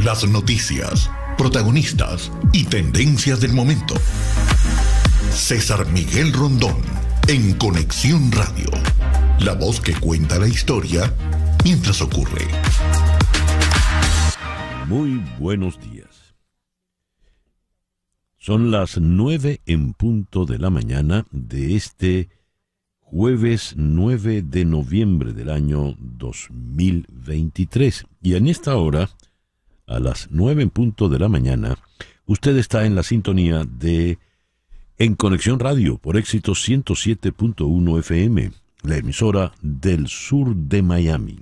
Las noticias, protagonistas y tendencias del momento. César Miguel Rondón, en Conexión Radio. La voz que cuenta la historia mientras ocurre. Muy buenos días. Son las 9 en punto de la mañana de este jueves 9 de noviembre del año 2023. Y en esta hora, a las 9 en punto de la mañana, usted está en la sintonía de En Conexión Radio por Éxito 107.1 FM, la emisora del sur de Miami.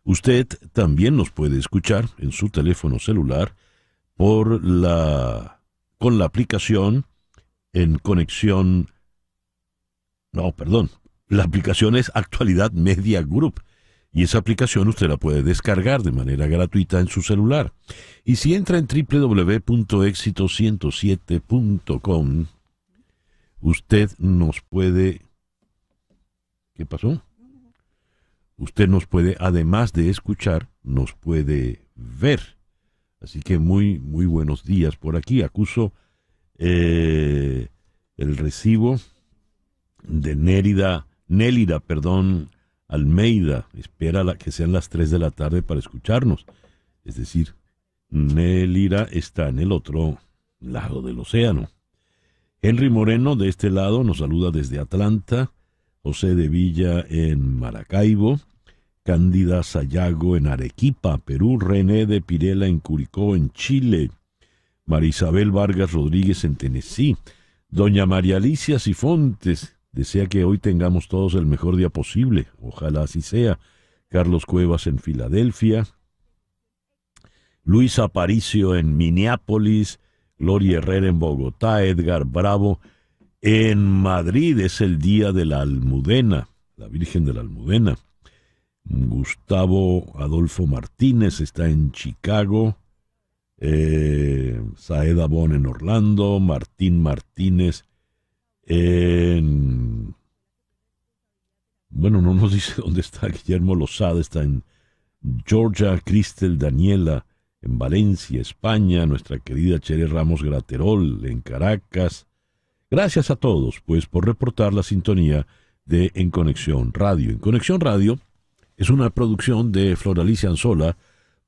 Usted también nos puede escuchar en su teléfono celular con la aplicación en conexión. La aplicación es Actualidad Media Group. Y esa aplicación usted la puede descargar de manera gratuita en su celular. Y si entra en www.exito107.com, usted nos puede... ¿Qué pasó? Usted nos puede, además de escuchar, nos puede ver. Así que muy buenos días por aquí. Acuso el recibo de Nélida, Almeida. Espera que sean las 3 de la tarde para escucharnos. Es decir, Nélida está en el otro lado del océano. Henry Moreno de este lado nos saluda desde Atlanta. José de Villa en Maracaibo. Cándida Sayago en Arequipa, Perú. René de Pirela en Curicó, en Chile. Marisabel Vargas Rodríguez en Tennessee. Doña María Alicia Sifontes desea que hoy tengamos todos el mejor día posible. Ojalá así sea. Carlos Cuevas en Filadelfia. Luis Aparicio en Minneapolis. Gloria Herrera en Bogotá. Edgar Bravo en Madrid. Es el día de la Almudena, la Virgen de la Almudena. Gustavo Adolfo Martínez está en Chicago. Saeda Bon en Orlando. Martín Martínez no nos dice dónde está. Guillermo Lozada está en Georgia. Cristel Daniela en Valencia, España. Nuestra querida Chere Ramos Graterol en Caracas. Gracias a todos, pues, por reportar la sintonía de En Conexión Radio. En Conexión Radio es una producción de Floralicia Anzola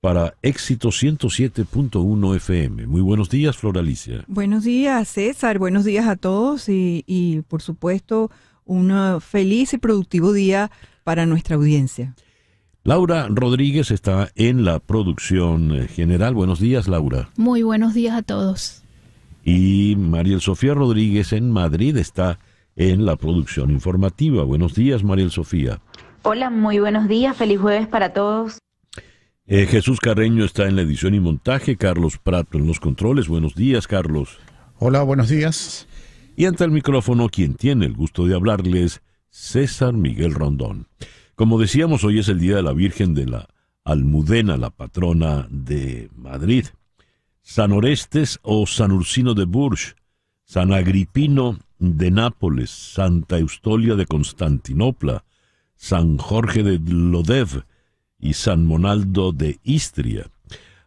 para Éxito 107.1 FM. Muy buenos días, Floralicia. Buenos días, César. Buenos días a todos y por supuesto, un feliz y productivo día para nuestra audiencia. Laura Rodríguez está en la producción general. Buenos días, Laura. Muy buenos días a todos. Y Mariel Sofía Rodríguez en Madrid está en la producción informativa. Buenos días, Mariel Sofía. Hola, muy buenos días. Feliz jueves para todos. Jesús Carreño está en la edición y montaje. Carlos Prato en los controles. Buenos días, Carlos. Hola, buenos días. Y ante el micrófono, quien tiene el gusto de hablarles, César Miguel Rondón. Como decíamos, hoy es el Día de la Virgen de la Almudena, la patrona de Madrid. San Orestes o San Ursino de Bourges, San Agripino de Nápoles, Santa Eustolia de Constantinopla, San Jorge de Lodève y San Monaldo de Istria.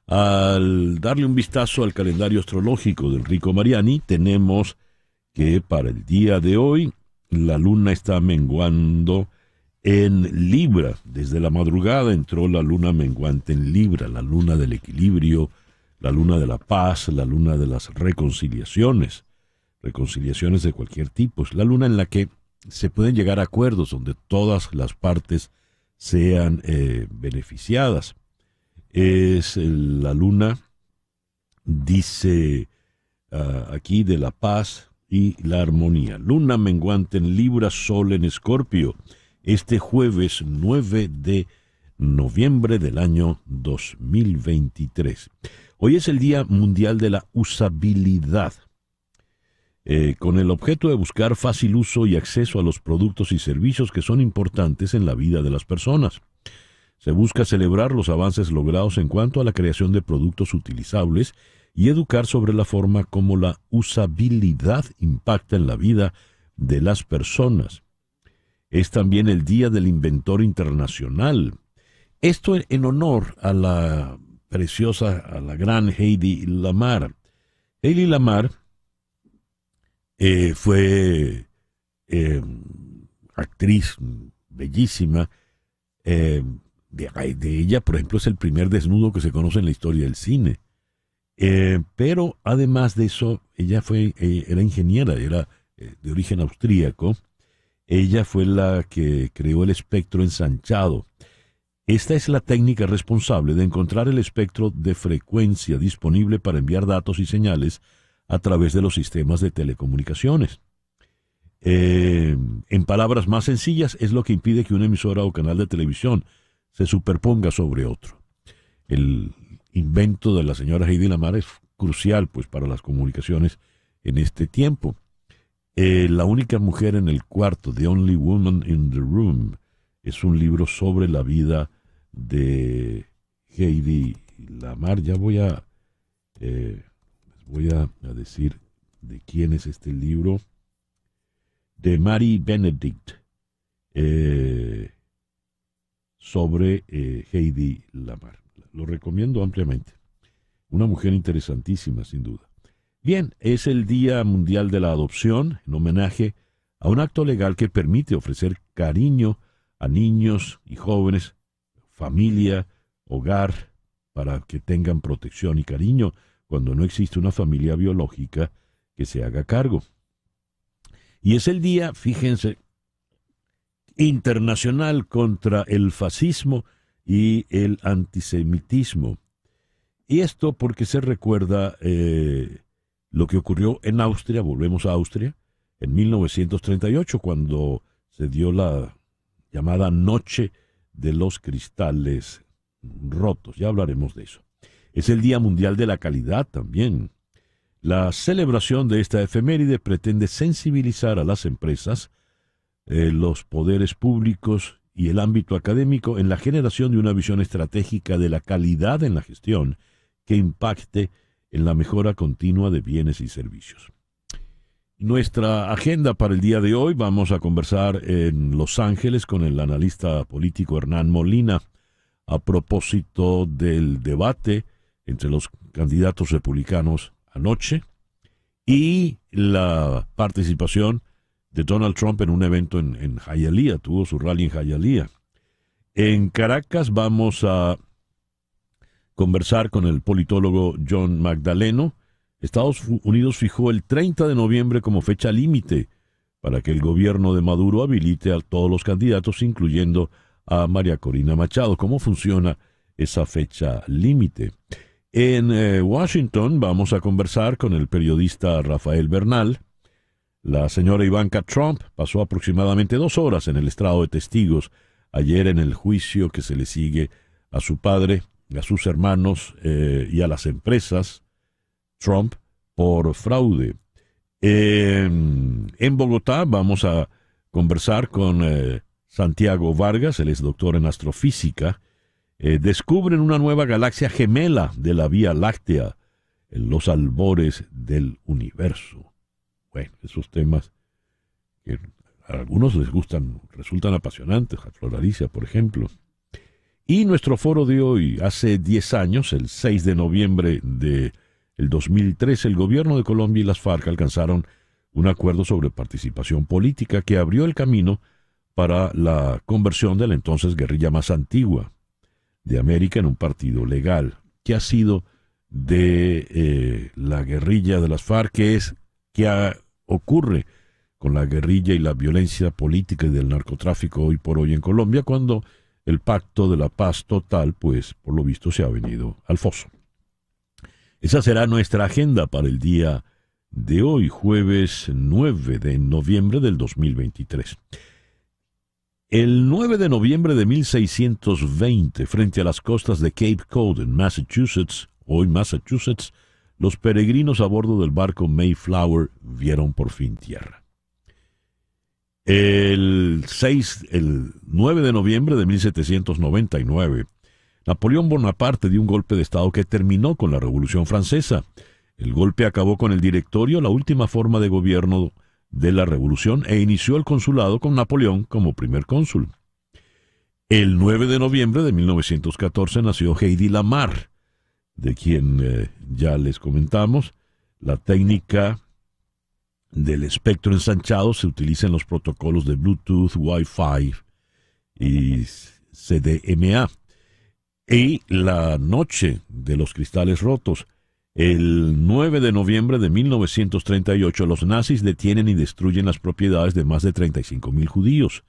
Al darle un vistazo al calendario astrológico de Enrico Mariani, tenemos que para el día de hoy la luna está menguando en Libra. Desde la madrugada entró la luna menguante en Libra, la luna del equilibrio, la luna de la paz, la luna de las reconciliaciones de cualquier tipo. Es la luna en la que se pueden llegar a acuerdos donde todas las partes sean beneficiadas. Es la luna, dice aquí, de la paz y la armonía. Luna menguante en Libra, Sol en Escorpio, este jueves 9 de noviembre del año 2023. Hoy es el Día Mundial de la Usabilidad, con el objeto de buscar fácil uso y acceso a los productos y servicios que son importantes en la vida de las personas. Se busca celebrar los avances logrados en cuanto a la creación de productos utilizables y educar sobre la forma como la usabilidad impacta en la vida de las personas. Es también el Día del Inventor Internacional. Esto en honor a la preciosa, a la gran Hedy Lamarr. Hedy Lamarr fue actriz bellísima. De ella, por ejemplo, es el primer desnudo que se conoce en la historia del cine. Pero además de eso, ella era ingeniera, era de origen austríaco. Ella fue la que creó el espectro ensanchado. Esta es la técnica responsable de encontrar el espectro de frecuencia disponible para enviar datos y señales a través de los sistemas de telecomunicaciones. En palabras más sencillas, es lo que impide que una emisora o canal de televisión se superponga sobre otro. El invento de la señora Hedy Lamarr es crucial, pues, para las comunicaciones en este tiempo. La única mujer en el cuarto, The Only Woman in the Room, es un libro sobre la vida de Hedy Lamarr. Ya voy a decir de quién es este libro. De Mary Benedict, sobre Hedy Lamarr. Lo recomiendo ampliamente. Una mujer interesantísima, sin duda. Bien, es el Día Mundial de la Adopción, en homenaje a un acto legal que permite ofrecer cariño a niños y jóvenes, familia, hogar, para que tengan protección y cariño cuando no existe una familia biológica que se haga cargo. Y es el día, fíjense, internacional contra el fascismo y el antisemitismo. Y esto porque se recuerda lo que ocurrió en Austria, volvemos a Austria, en 1938, cuando se dio la llamada Noche de los Cristales Rotos. Ya hablaremos de eso. Es el Día Mundial de la Calidad también. La celebración de esta efeméride pretende sensibilizar a las empresas, los poderes públicos y el ámbito académico en la generación de una visión estratégica de la calidad en la gestión que impacte en la mejora continua de bienes y servicios. Nuestra agenda para el día de hoy: vamos a conversar en Los Ángeles con el analista político Hernán Molina a propósito del debate entre los candidatos republicanos anoche y la participación de Donald Trump en un evento en Hialeah. Tuvo su rally en Hialeah. En Caracas vamos a conversar con el politólogo John Magdaleno. Estados Unidos fijó el 30 de noviembre como fecha límite para que el gobierno de Maduro habilite a todos los candidatos, incluyendo a María Corina Machado. ¿Cómo funciona esa fecha límite? En Washington vamos a conversar con el periodista Rafael Bernal. La señora Ivanka Trump pasó aproximadamente 2 horas en el estrado de testigos ayer en el juicio que se le sigue a su padre, a sus hermanos y a las empresas Trump por fraude. En Bogotá vamos a conversar con Santiago Vargas, él es doctor en astrofísica. Descubren una nueva galaxia gemela de la Vía Láctea en los albores del universo. Bueno, esos temas que a algunos les gustan, resultan apasionantes, a Floralicia, por ejemplo. Y nuestro foro de hoy: hace 10 años, el 6 de noviembre de el 2003, el gobierno de Colombia y las FARC alcanzaron un acuerdo sobre participación política que abrió el camino para la conversión de la entonces guerrilla más antigua de América en un partido legal. ¿Qué ha sido de la guerrilla de las FARC? ¿Qué ocurre con la guerrilla y la violencia política y del narcotráfico hoy por hoy en Colombia, cuando el pacto de la paz total, pues, por lo visto, se ha venido al foso? Esa será nuestra agenda para el día de hoy, jueves 9 de noviembre del 2023. El 9 de noviembre de 1620, frente a las costas de Cape Cod, en Massachusetts, hoy Massachusetts, los peregrinos a bordo del barco Mayflower vieron por fin tierra. El 9 de noviembre de 1799, Napoleón Bonaparte dio un golpe de Estado que terminó con la Revolución Francesa. El golpe acabó con el directorio, la última forma de gobierno de la Revolución, e inició el consulado con Napoleón como primer cónsul. El 9 de noviembre de 1914 nació Hedy Lamarr, de quien ya les comentamos. La técnica del espectro ensanchado se utiliza en los protocolos de Bluetooth, Wi-Fi y CDMA. Y la noche de los cristales rotos, el 9 de noviembre de 1938, los nazis detienen y destruyen las propiedades de más de 35,000 judíos.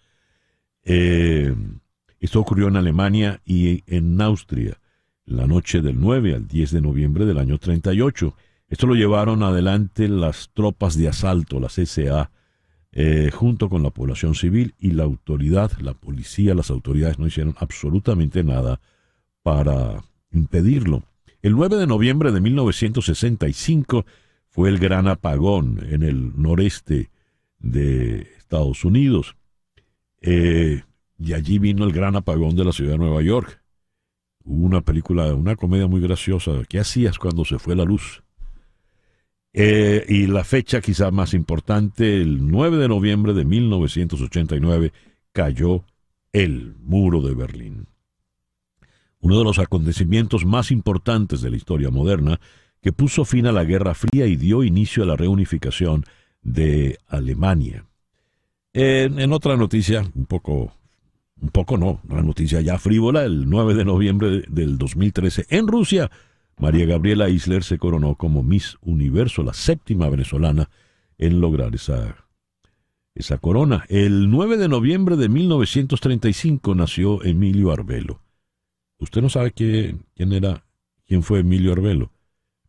Esto ocurrió en Alemania y en Austria, la noche del 9 al 10 de noviembre del año 38. Esto lo llevaron adelante las tropas de asalto, las SA, junto con la población civil y la autoridad, la policía, las autoridades no hicieron absolutamente nada para impedirlo. El 9 de noviembre de 1965 fue el gran apagón en el noreste de Estados Unidos. Y allí vino el gran apagón de la ciudad de Nueva York. Hubo una película, una comedia muy graciosa. ¿Qué hacías cuando se fue la luz? Y la fecha quizá más importante, el 9 de noviembre de 1989, cayó el muro de Berlín. Uno de los acontecimientos más importantes de la historia moderna, que puso fin a la Guerra Fría y dio inicio a la reunificación de Alemania. En otra noticia, una noticia ya frívola, el 9 de noviembre del 2013, en Rusia, María Gabriela Isler se coronó como Miss Universo, la 7ª venezolana en lograr esa corona. El 9 de noviembre de 1935 nació Emilio Arbelo. Usted no sabe quién fue Emilio Arbelo,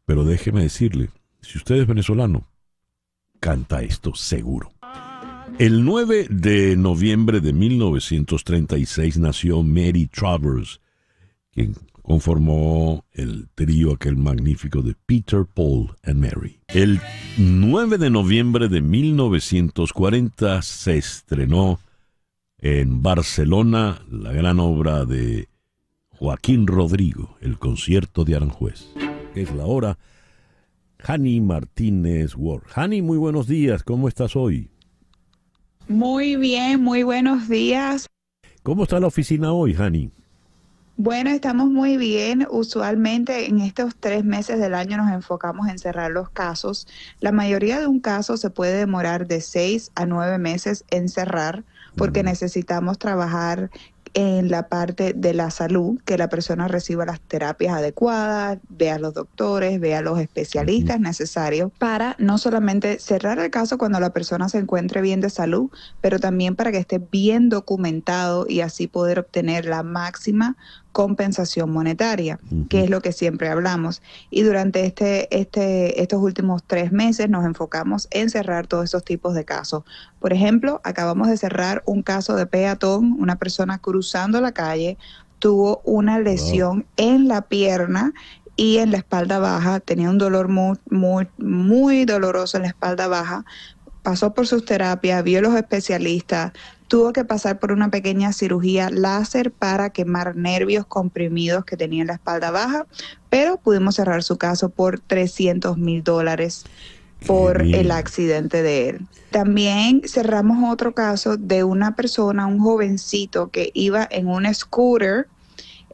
pero déjeme decirle, si usted es venezolano, canta esto seguro. El 9 de noviembre de 1936 nació Mary Travers, quien conformó el trío aquel magnífico de Peter, Paul and Mary. El 9 de noviembre de 1940 se estrenó en Barcelona la gran obra de Joaquín Rodrigo, El concierto de Aranjuez. Es la hora. Hani Martínez Ward. Hani, muy buenos días. ¿Cómo estás hoy? Muy bien, muy buenos días. ¿Cómo está la oficina hoy, Hani? Bueno, estamos muy bien. Usualmente en estos 3 meses del año nos enfocamos en cerrar los casos. La mayoría de un caso se puede demorar de 6 a 9 meses en cerrar porque necesitamos trabajar en la parte de la salud, que la persona reciba las terapias adecuadas, vea a los doctores, vea a los especialistas necesarios para no solamente cerrar el caso cuando la persona se encuentre bien de salud, pero también para que esté bien documentado y así poder obtener la máxima compensación monetaria, que es lo que siempre hablamos. Y durante estos últimos 3 meses nos enfocamos en cerrar todos esos tipos de casos. Por ejemplo, acabamos de cerrar un caso de peatón, una persona cruzando la calle, tuvo una lesión en la pierna y en la espalda baja, tenía un dolor muy doloroso en la espalda baja, pasó por sus terapias, vio a los especialistas, tuvo que pasar por una pequeña cirugía láser para quemar nervios comprimidos que tenía en la espalda baja, pero pudimos cerrar su caso por $300,000 por el accidente de él. También cerramos otro caso de una persona, un jovencito que iba en un scooter,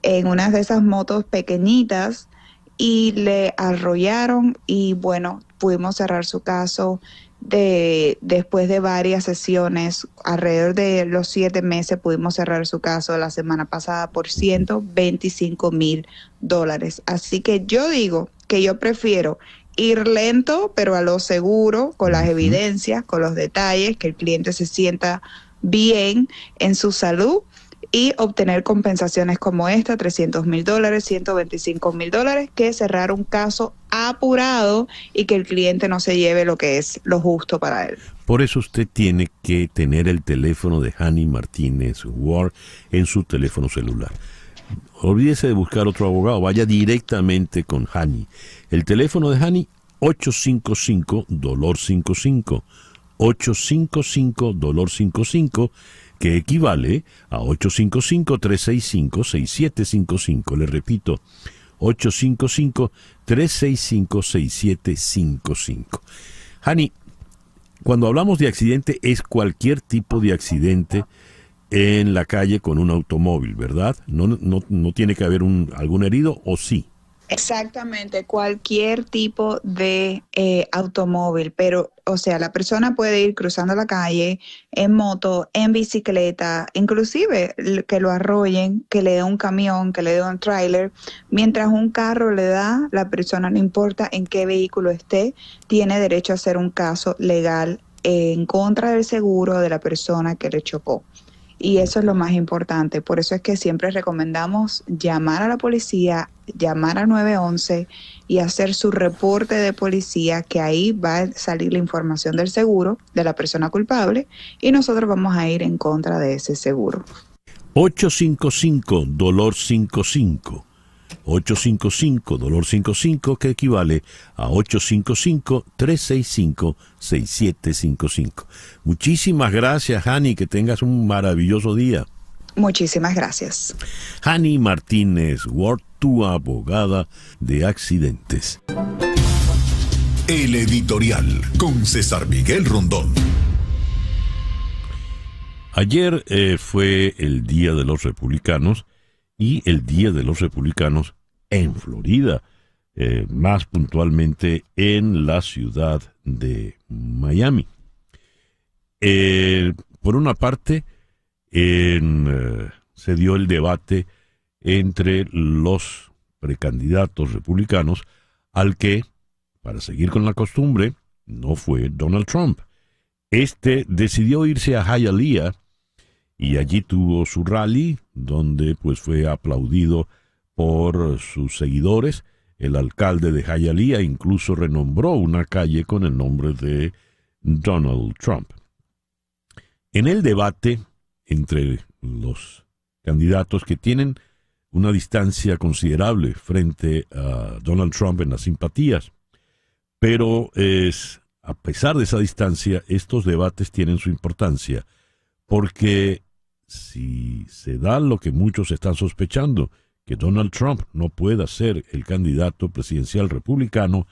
en una de esas motos pequeñitas, y le arrollaron y bueno, pudimos cerrar su caso después de varias sesiones, alrededor de los 7 meses pudimos cerrar su caso la semana pasada por $125,000. Así que yo digo que yo prefiero ir lento, pero a lo seguro, con las evidencias, con los detalles, que el cliente se sienta bien en su salud y obtener compensaciones como esta, $300,000, $125,000, que cerrar un caso apurado y que el cliente no se lleve lo que es lo justo para él. Por eso usted tiene que tener el teléfono de Hani Martínez Ward en su teléfono celular. Olvídese de buscar otro abogado, vaya directamente con Hani. El teléfono de Hani, 855-55, 855-55, que equivale a 855-365-6755. Le repito, 855-365-6755. Hani, cuando hablamos de accidente es cualquier tipo de accidente en la calle con un automóvil, ¿verdad? No tiene que haber algún herido, ¿o sí? Exactamente, cualquier tipo de automóvil, pero, o sea, la persona puede ir cruzando la calle en moto, en bicicleta, inclusive que lo arrollen, que le dé un camión, que le dé un tráiler, mientras un carro le da, la persona, no importa en qué vehículo esté, tiene derecho a hacer un caso legal en contra del seguro de la persona que le chocó. Y eso es lo más importante. Por eso es que siempre recomendamos llamar a la policía, llamar a 911 y hacer su reporte de policía, que ahí va a salir la información del seguro de la persona culpable y nosotros vamos a ir en contra de ese seguro. 855-DOLOR-55. 855-DOLOR-55, que equivale a 855-365-6755. Muchísimas gracias, Hani, que tengas un maravilloso día. Muchísimas gracias. Hani Martínez Ward, tu abogada de accidentes. El editorial con César Miguel Rondón. Ayer fue el Día de los Republicanos y el Día de los Republicanos en Florida, más puntualmente en la ciudad de Miami. Por una parte, se dio el debate entre los precandidatos republicanos, al que, para seguir con la costumbre, no fue Donald Trump. Este decidió irse a Hialeah y allí tuvo su rally, donde pues fue aplaudido por sus seguidores. El alcalde de Hialeah incluso renombró una calle con el nombre de Donald Trump. En el debate entre los candidatos, que tienen una distancia considerable frente a Donald Trump en las simpatías, pero a pesar de esa distancia, estos debates tienen su importancia, porque si se da lo que muchos están sospechando, que Donald Trump no pueda ser el candidato presidencial republicano,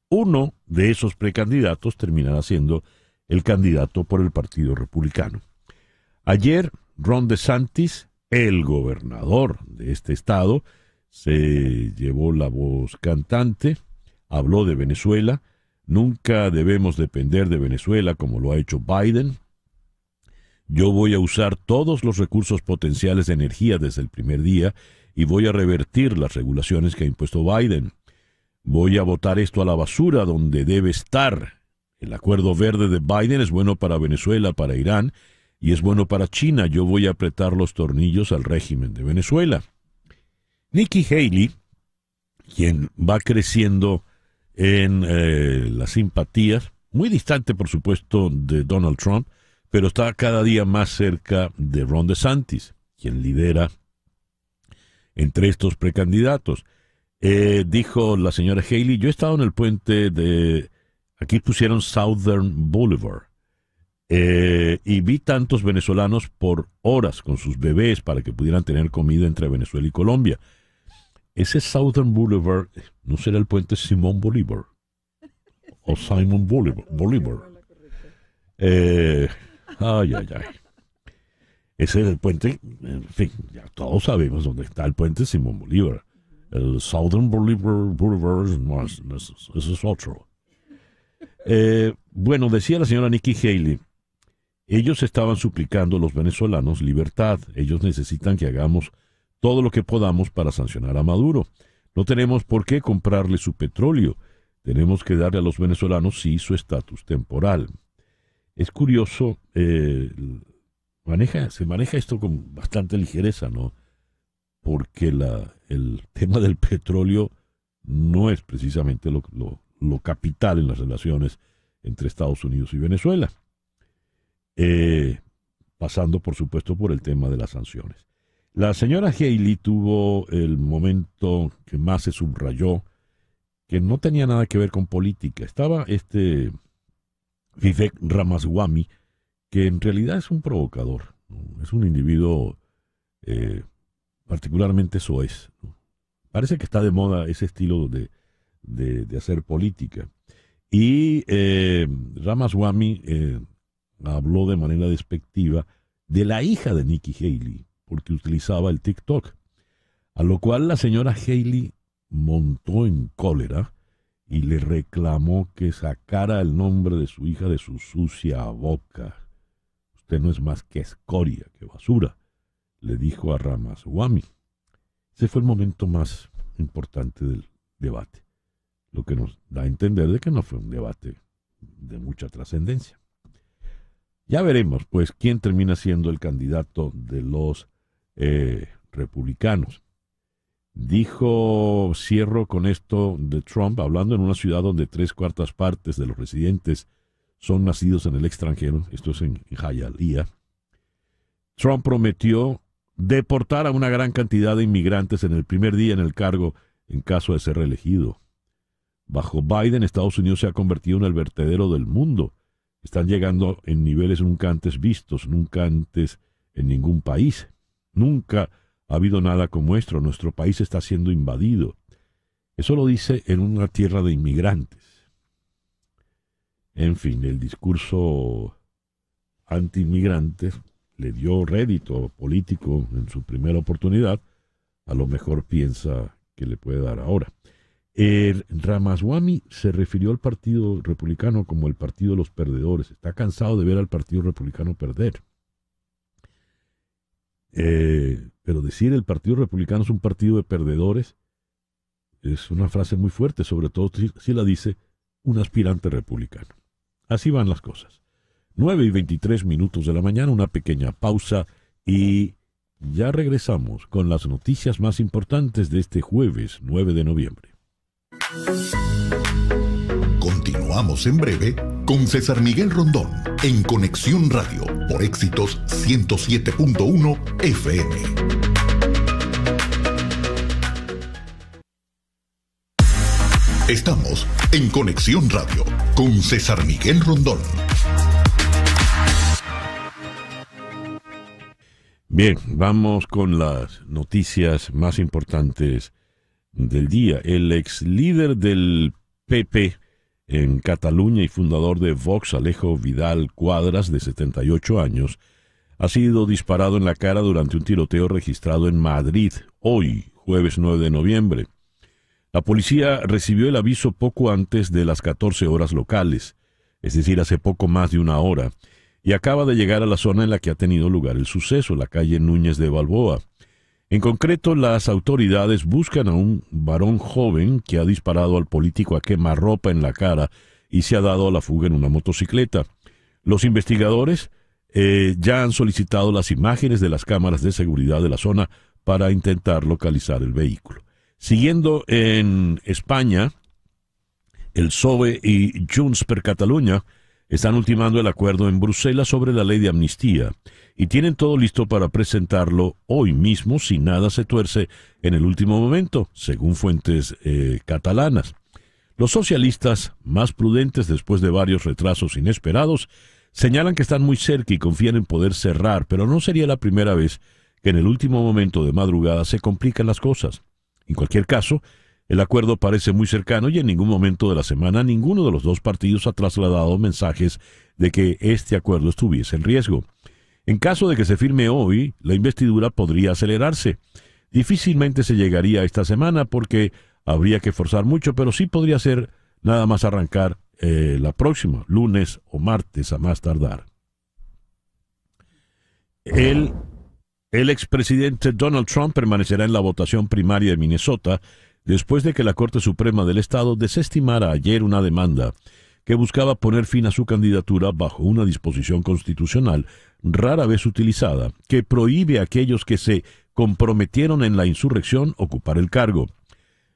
uno de esos precandidatos terminará siendo el candidato por el Partido Republicano. Ayer, Ron DeSantis, el gobernador de este estado, se llevó la voz cantante, habló de Venezuela. Nunca debemos depender de Venezuela como lo ha hecho Biden. Yo voy a usar todos los recursos potenciales de energía desde el primer día y voy a revertir las regulaciones que ha impuesto Biden. Voy a botar esto a la basura donde debe estar. El acuerdo verde de Biden es bueno para Venezuela, para Irán y es bueno para China. Yo voy a apretar los tornillos al régimen de Venezuela. Nikki Haley, quien va creciendo en las simpatías, muy distante por supuesto de Donald Trump, pero está cada día más cerca de Ron DeSantis, quien lidera entre estos precandidatos. Dijo la señora Haley: yo he estado en el puente de, aquí pusieron Southern Boulevard, y vi tantos venezolanos por horas con sus bebés para que pudieran tener comida entre Venezuela y Colombia. Ese Southern Boulevard, ¿no será el puente Simón Bolívar? O Simon Bolívar. Ay. Ese es el puente, en fin, ya todos sabemos dónde está el puente Simón Bolívar. El Southern Boulevard, no, ese es otro. Bueno, decía la señora Nikki Haley, ellos estaban suplicando a los venezolanos libertad. Ellos necesitan que hagamos todo lo que podamos para sancionar a Maduro. No tenemos por qué comprarle su petróleo. Tenemos que darle a los venezolanos, sí, su estatus temporal. Es curioso, se maneja esto con bastante ligereza, ¿no? Porque el tema del petróleo no es precisamente lo capital en las relaciones entre Estados Unidos y Venezuela. Pasando, por supuesto, por el tema de las sanciones. La señora Haley tuvo el momento que más se subrayó, que no tenía nada que ver con política. Estaba Vivek Ramaswamy, que en realidad es un provocador, ¿no? Es un individuo particularmente soez, ¿no? Parece que está de moda ese estilo de hacer política. Y Ramaswamy habló de manera despectiva de la hija de Nikki Haley, porque utilizaba el TikTok. A lo cual la señora Haley montó en cólera y le reclamó que sacara el nombre de su hija de su sucia boca. Usted no es más que escoria, que basura, le dijo a Ramaswamy. Ese fue el momento más importante del debate, lo que nos da a entender de que no fue un debate de mucha trascendencia. Ya veremos, pues, quién termina siendo el candidato de los republicanos. Dijo, cierro con esto de Trump, hablando en una ciudad donde 3/4 partes de los residentes son nacidos en el extranjero, esto es en Hialeah. Trump prometió deportar a una gran cantidad de inmigrantes en el primer día en el cargo en caso de ser reelegido. Bajo Biden, Estados Unidos se ha convertido en el vertedero del mundo. Están llegando en niveles nunca antes vistos, nunca antes en ningún país. Nunca ha habido nada como esto. Nuestro país está siendo invadido. Eso lo dice en una tierra de inmigrantes. En fin, el discurso anti-inmigrante le dio rédito político en su primera oportunidad. A lo mejor piensa que le puede dar ahora. Ramaswamy se refirió al Partido Republicano como el partido de los perdedores. Está cansado de ver al Partido Republicano perder. Pero decir el Partido Republicano es un partido de perdedores es una frase muy fuerte, sobre todo si la dice un aspirante republicano. Así van las cosas. 9:23 de la mañana, una pequeña pausa y ya regresamos con las noticias más importantes de este jueves 9 de noviembre. Continuamos en breve con César Miguel Rondón en Conexión Radio por Éxitos 107.1 FM. Estamos en Conexión Radio con César Miguel Rondón. Bien, vamos con las noticias más importantes del día. El ex líder del PP en Cataluña y fundador de Vox, Alejo Vidal Quadras, de 78 años, ha sido disparado en la cara durante un tiroteo registrado en Madrid, hoy, jueves 9 de noviembre. La policía recibió el aviso poco antes de las 14 horas locales, es decir, hace poco más de una hora, y acaba de llegar a la zona en la que ha tenido lugar el suceso, la calle Núñez de Balboa. En concreto, las autoridades buscan a un varón joven que ha disparado al político a quemarropa en la cara y se ha dado a la fuga en una motocicleta. Los investigadores ya han solicitado las imágenes de las cámaras de seguridad de la zona para intentar localizar el vehículo. Siguiendo en España, el PSOE y Junts per Catalunya están ultimando el acuerdo en Bruselas sobre la ley de amnistía y tienen todo listo para presentarlo hoy mismo si nada se tuerce en el último momento, según fuentes catalanas. Los socialistas, más prudentes después de varios retrasos inesperados, señalan que están muy cerca y confían en poder cerrar, pero no sería la primera vez que en el último momento de madrugada se complican las cosas. En cualquier caso, el acuerdo parece muy cercano y en ningún momento de la semana ninguno de los dos partidos ha trasladado mensajes de que este acuerdo estuviese en riesgo. En caso de que se firme hoy, la investidura podría acelerarse. Difícilmente se llegaría esta semana porque habría que forzar mucho, pero sí podría ser nada más arrancar la próxima, lunes o martes a más tardar. El expresidente Donald Trump permanecerá en la votación primaria de Minnesota después de que la Corte Suprema del Estado desestimara ayer una demanda que buscaba poner fin a su candidatura bajo una disposición constitucional rara vez utilizada, que prohíbe a aquellos que se comprometieron en la insurrección ocupar el cargo.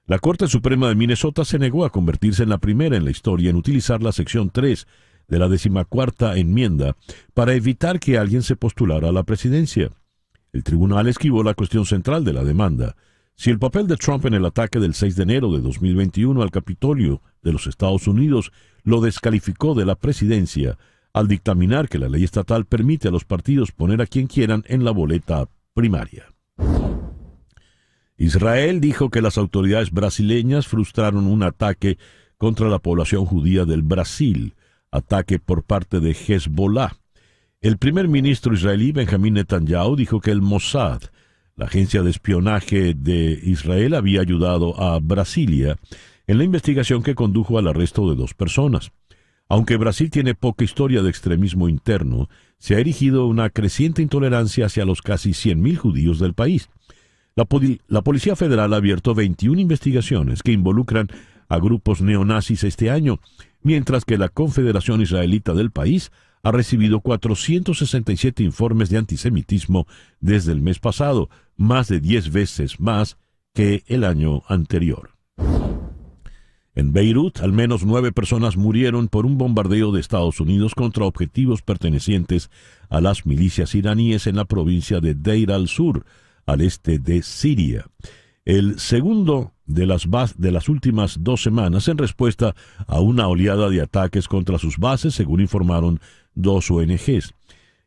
La Corte Suprema de Minnesota se negó a convertirse en la primera en la historia en utilizar la sección 3 de la 14ª enmienda para evitar que alguien se postulara a la presidencia. El tribunal esquivó la cuestión central de la demanda: si el papel de Trump en el ataque del 6 de enero de 2021 al Capitolio de los Estados Unidos lo descalificó de la presidencia al dictaminar que la ley estatal permite a los partidos poner a quien quieran en la boleta primaria. Israel dijo que las autoridades brasileñas frustraron un ataque contra la población judía del Brasil, ataque por parte de Hezbollah. El primer ministro israelí Benjamín Netanyahu dijo que el Mossad La agencia de espionaje de Israel había ayudado a Brasilia en la investigación que condujo al arresto de 2 personas. Aunque Brasil tiene poca historia de extremismo interno, se ha erigido una creciente intolerancia hacia los casi 100.000 judíos del país. La Policía Federal ha abierto 21 investigaciones que involucran a grupos neonazis este año, mientras que la Confederación Israelita del país ha recibido 467 informes de antisemitismo desde el mes pasado, más de 10 veces más que el año anterior. En Beirut, al menos 9 personas murieron por un bombardeo de Estados Unidos contra objetivos pertenecientes a las milicias iraníes en la provincia de Deir al-Sur, al este de Siria. El segundo de las últimas 2 semanas en respuesta a una oleada de ataques contra sus bases, según informaron 2 ONGs.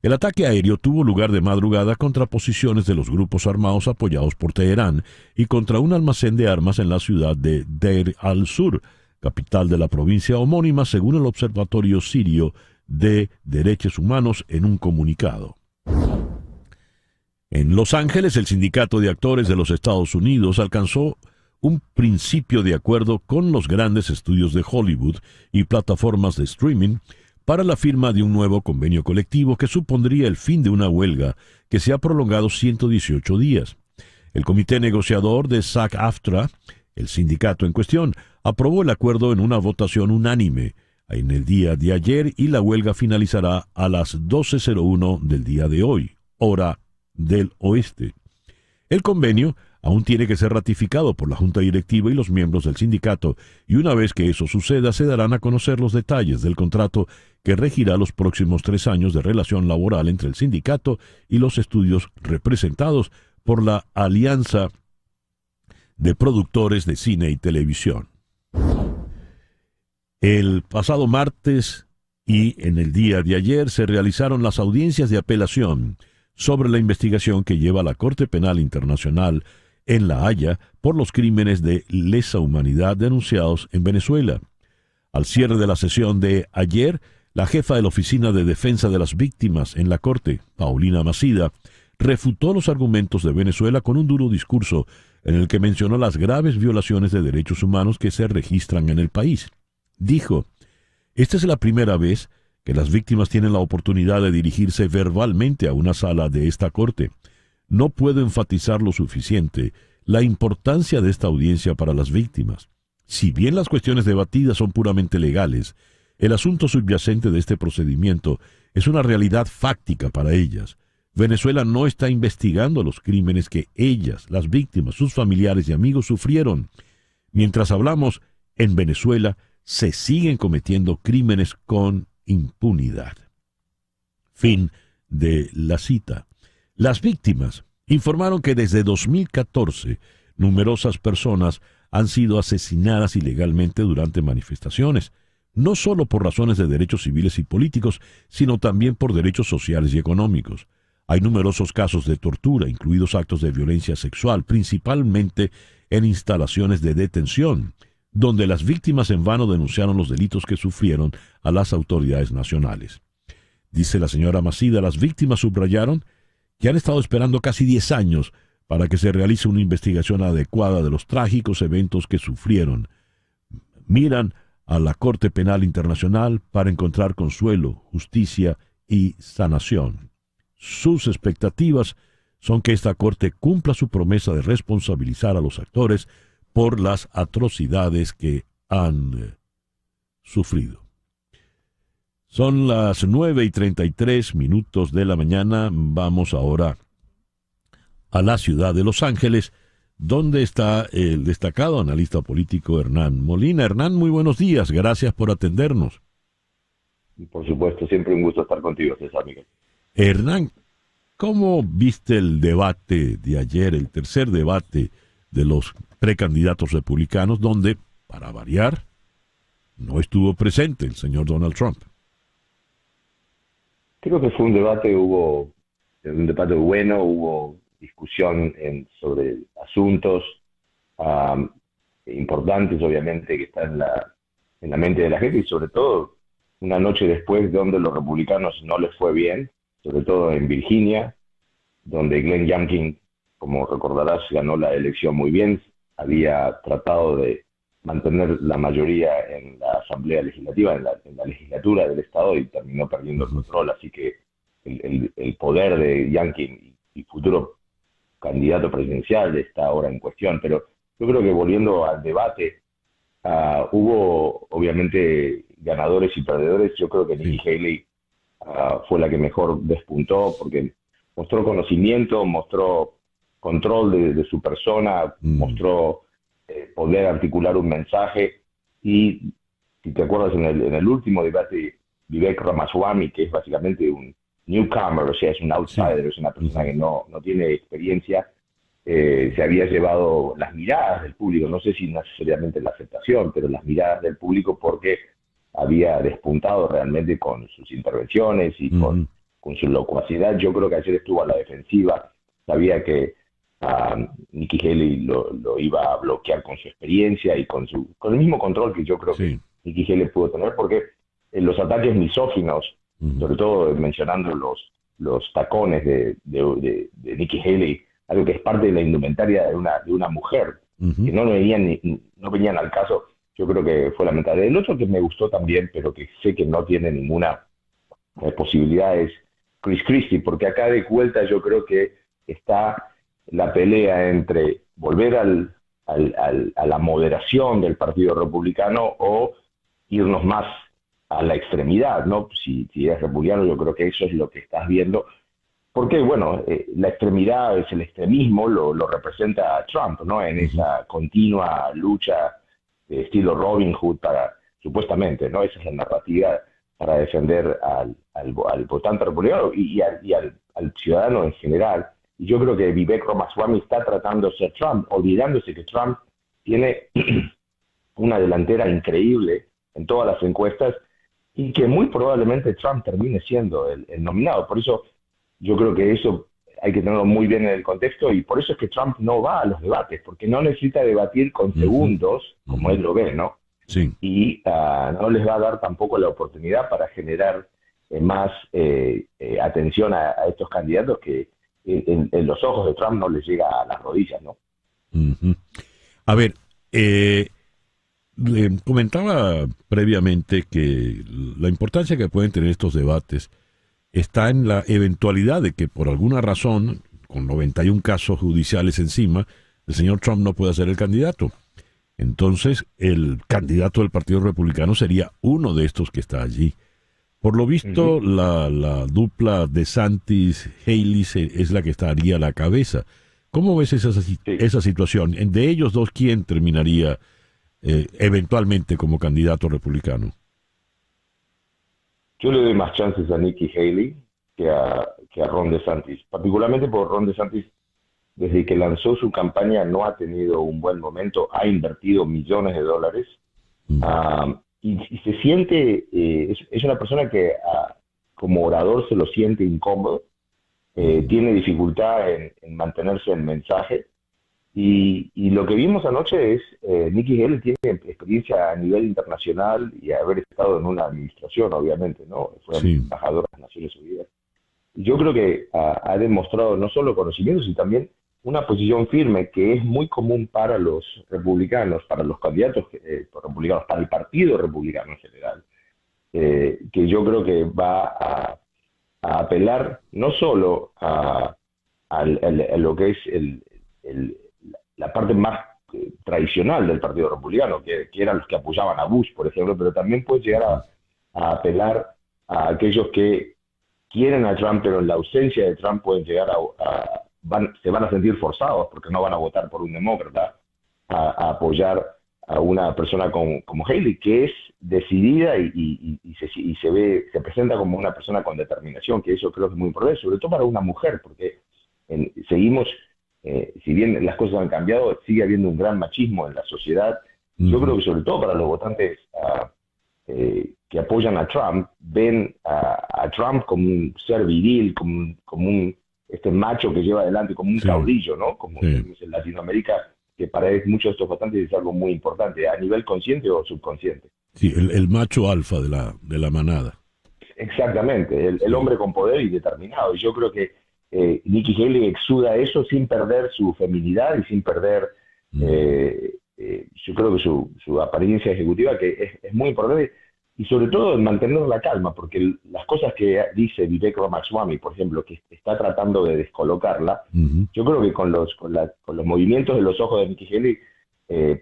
El ataque aéreo tuvo lugar de madrugada contra posiciones de los grupos armados apoyados por Teherán y contra un almacén de armas en la ciudad de Deir al-Sur, capital de la provincia homónima, según el Observatorio Sirio de Derechos Humanos en un comunicado. En Los Ángeles, el Sindicato de Actores de los Estados Unidos alcanzó un principio de acuerdo con los grandes estudios de Hollywood y plataformas de streaming para la firma de un nuevo convenio colectivo que supondría el fin de una huelga que se ha prolongado 118 días. El comité negociador de SAG-AFTRA, el sindicato en cuestión, aprobó el acuerdo en una votación unánime en el día de ayer y la huelga finalizará a las 12:01 del día de hoy, hora del oeste. El convenio aún tiene que ser ratificado por la Junta Directiva y los miembros del sindicato, y una vez que eso suceda se darán a conocer los detalles del contrato que regirá los próximos 3 años de relación laboral entre el sindicato y los estudios representados por la Alianza de Productores de Cine y Televisión. El pasado martes y en el día de ayer se realizaron las audiencias de apelación sobre la investigación que lleva la Corte Penal Internacional en La Haya por los crímenes de lesa humanidad denunciados en Venezuela. Al cierre de la sesión de ayer, la jefa de la Oficina de Defensa de las Víctimas en la Corte, Paulina Macida, refutó los argumentos de Venezuela con un duro discurso en el que mencionó las graves violaciones de derechos humanos que se registran en el país. Dijo: "Esta es la primera vez que las víctimas tienen la oportunidad de dirigirse verbalmente a una sala de esta Corte. No puedo enfatizar lo suficiente la importancia de esta audiencia para las víctimas. Si bien las cuestiones debatidas son puramente legales, el asunto subyacente de este procedimiento es una realidad fáctica para ellas. Venezuela no está investigando los crímenes que ellas, las víctimas, sus familiares y amigos sufrieron. Mientras hablamos, en Venezuela se siguen cometiendo crímenes con impunidad". Fin de la cita. Las víctimas informaron que desde 2014 numerosas personas han sido asesinadas ilegalmente durante manifestaciones, no solo por razones de derechos civiles y políticos, sino también por derechos sociales y económicos. Hay numerosos casos de tortura, incluidos actos de violencia sexual, principalmente en instalaciones de detención, donde las víctimas en vano denunciaron los delitos que sufrieron a las autoridades nacionales. Dice la señora Macida, las víctimas subrayaron que han estado esperando casi 10 años para que se realice una investigación adecuada de los trágicos eventos que sufrieron. Miran a la Corte Penal Internacional para encontrar consuelo, justicia y sanación. Sus expectativas son que esta Corte cumpla su promesa de responsabilizar a los actores por las atrocidades que han sufrido. Son las 9:33 de la mañana. Vamos ahora a la ciudad de Los Ángeles, donde está el destacado analista político Hernán Molina. Hernán, muy buenos días. Gracias por atendernos. Por supuesto, siempre un gusto estar contigo, César Miguel. Hernán, ¿cómo viste el debate de ayer, el tercer debate de los precandidatos republicanos, donde, para variar, no estuvo presente el señor Donald Trump? Creo que fue un debate bueno, hubo discusión sobre asuntos importantes, obviamente, que están en la mente de la gente, y sobre todo una noche después donde los republicanos no les fue bien, sobre todo en Virginia, donde Glenn Youngkin como recordarás, ganó la elección muy bien, había tratado de mantener la mayoría en la Asamblea Legislativa, en la legislatura del Estado, y terminó perdiendo el control, así que el poder de Youngkin y futuro candidato presidencial está ahora en cuestión. Pero yo creo que, volviendo al debate, hubo obviamente ganadores y perdedores. Yo creo que Nikki Haley fue la que mejor despuntó, porque mostró conocimiento, mostró control de su persona, mostró poder articular un mensaje. Y si te acuerdas, en el último debate, Vivek Ramaswamy, que es básicamente un newcomer, o sea, es un outsider, es una persona que no tiene experiencia, se había llevado las miradas del público, no sé si necesariamente la aceptación, pero las miradas del público, porque había despuntado realmente con sus intervenciones y con su locuacidad. Yo creo que ayer estuvo a la defensiva, sabía que Nikki Haley lo iba a bloquear con su experiencia y con el mismo control que yo creo que Nikki Haley pudo tener, porque los ataques misóginos, sobre todo mencionando los tacones de Nikki Haley, algo que es parte de la indumentaria de una mujer, que no venían al caso, yo creo que fue lamentable. El otro que me gustó también, pero que sé que no tiene ninguna posibilidad, es Chris Christie, porque acá de vuelta yo creo que está la pelea entre volver a la moderación del Partido Republicano o irnos más a la extremidad, ¿no? Si eres republicano, yo creo que eso es lo que estás viendo. Porque, bueno, la extremidad, el extremismo lo representa a Trump, ¿no? En esa continua lucha de estilo Robin Hood supuestamente, ¿no? Esa es la narrativa para defender al votante republicano y al ciudadano en general. Y yo creo que Vivek Ramaswamy está tratando de ser Trump, olvidándose que Trump tiene una delantera increíble en todas las encuestas y que muy probablemente Trump termine siendo el nominado. Por eso yo creo que eso hay que tenerlo muy bien en el contexto, y por eso es que Trump no va a los debates, porque no necesita debatir con segundos, como él lo ve, ¿no? Sí. Y no les va a dar tampoco la oportunidad para generar más atención a estos candidatos que en los ojos de Trump no les llega a las rodillas, ¿no? A ver, le comentaba previamente que la importancia que pueden tener estos debates está en la eventualidad de que, por alguna razón, con 91 casos judiciales encima, el señor Trump no pueda ser el candidato. Entonces, el candidato del Partido Republicano sería uno de estos que está allí. Por lo visto, la dupla DeSantis-Haley es la que estaría a la cabeza. ¿Cómo ves esa situación? De ellos dos, ¿quién terminaría eventualmente como candidato republicano? Yo le doy más chances a Nikki Haley que a Ron DeSantis, particularmente porque Ron DeSantis, desde que lanzó su campaña, no ha tenido un buen momento, ha invertido millones de dólares, y se siente, es una persona que como orador se lo siente incómodo, tiene dificultad en mantenerse en mensaje, y lo que vimos anoche es, Nikki Haley tiene experiencia a nivel internacional y haber estado en una administración, obviamente, ¿no? Fue embajadora de las Naciones Unidas. Y yo creo que ha demostrado no solo conocimientos, sino también una posición firme, que es muy común para los republicanos, para los candidatos republicanos, para el Partido Republicano en general, que yo creo que va a apelar no solo a lo que es la parte más tradicional del Partido Republicano, que eran los que apoyaban a Bush, por ejemplo, pero también puede llegar a apelar a aquellos que quieren a Trump, pero en la ausencia de Trump pueden llegar se van a sentir forzados, porque no van a votar por un demócrata, a apoyar a una persona como Haley, que es decidida y se presenta como una persona con determinación, que eso creo que es muy importante, sobre todo para una mujer, porque seguimos, si bien las cosas han cambiado, sigue habiendo un gran machismo en la sociedad. Yo creo que sobre todo para los votantes que apoyan a Trump, ven a Trump como un ser viril, como un macho que lleva adelante, como un caudillo, ¿no? Como en Latinoamérica, que para muchos de estos votantes es algo muy importante, a nivel consciente o subconsciente. Sí, el macho alfa de la manada. Exactamente, el hombre con poder y determinado. Y yo creo que Nikki Haley exuda eso sin perder su feminidad y sin perder, yo creo que su apariencia ejecutiva, que es muy importante, y sobre todo en mantener la calma, porque las cosas que dice Vivek Ramaswamy, por ejemplo, que está tratando de descolocarla, yo creo que con los movimientos de los ojos de Nikki Haley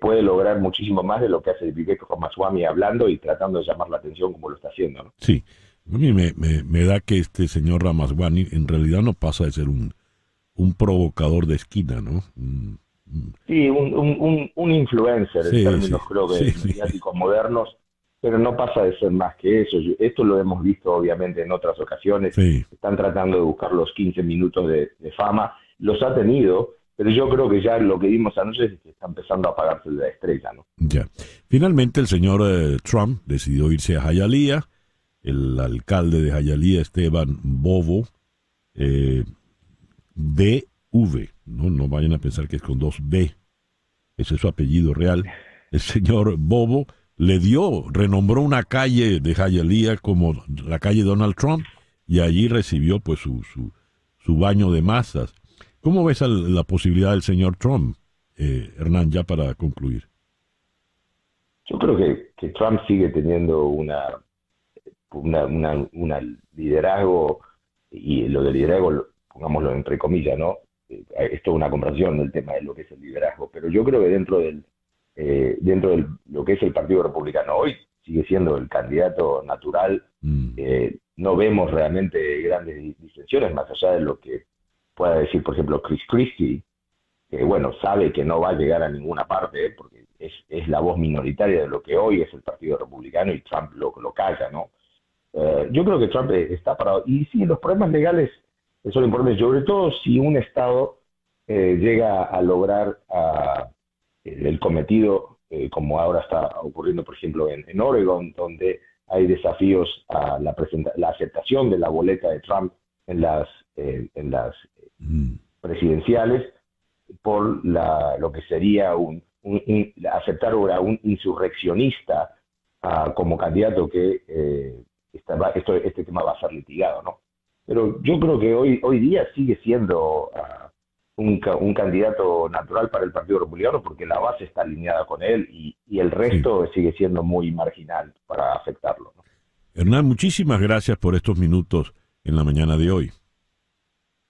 puede lograr muchísimo más de lo que hace Vivek Ramaswamy hablando y tratando de llamar la atención como lo está haciendo, ¿no? Sí, a mí me da que este señor Ramaswamy en realidad no pasa de ser un provocador de esquina, ¿no? Sí, un influencer, sí, en términos sí, creo que mediáticos modernos, pero no pasa de ser más que eso. Esto lo hemos visto obviamente en otras ocasiones. Sí. Están tratando de buscar los 15 minutos de fama. Los ha tenido, pero yo creo que ya lo que vimos anoche es que está empezando a apagarse la estrella, ¿no? Ya. Finalmente el señor Trump decidió irse a Hialeah. El alcalde de Hialeah, Esteban Bovo, BV, no vayan a pensar que es con 2B, ese es su apellido real. El señor Bovo renombró una calle de Hialeah como la calle Donald Trump, y allí recibió pues su baño de masas. ¿Cómo ves la posibilidad del señor Trump, Hernán, ya para concluir? Yo creo que Trump sigue teniendo una liderazgo, y lo de liderazgo, pongámoslo entre comillas, ¿no? Esto es una comparación del tema de lo que es el liderazgo, pero yo creo que dentro de lo que es el Partido Republicano hoy sigue siendo el candidato natural. No vemos realmente grandes disensiones, más allá de lo que pueda decir, por ejemplo, Chris Christie, que bueno, sabe que no va a llegar a ninguna parte, porque es la voz minoritaria de lo que hoy es el Partido Republicano, y Trump lo calla, ¿no? Yo creo que Trump está parado. Y sí, los problemas legales son importantes, sobre todo si un Estado llega a lograr el cometido, como ahora está ocurriendo, por ejemplo, en Oregon, donde hay desafíos a la aceptación de la boleta de Trump en las presidenciales, por lo que sería aceptar a un insurreccionista como candidato, que este tema va a ser litigado, ¿no? Pero yo creo que hoy día sigue siendo un candidato natural para el Partido Republicano, porque la base está alineada con él, y el resto sigue siendo muy marginal para afectarlo, ¿no? Hernán, muchísimas gracias por estos minutos en la mañana de hoy.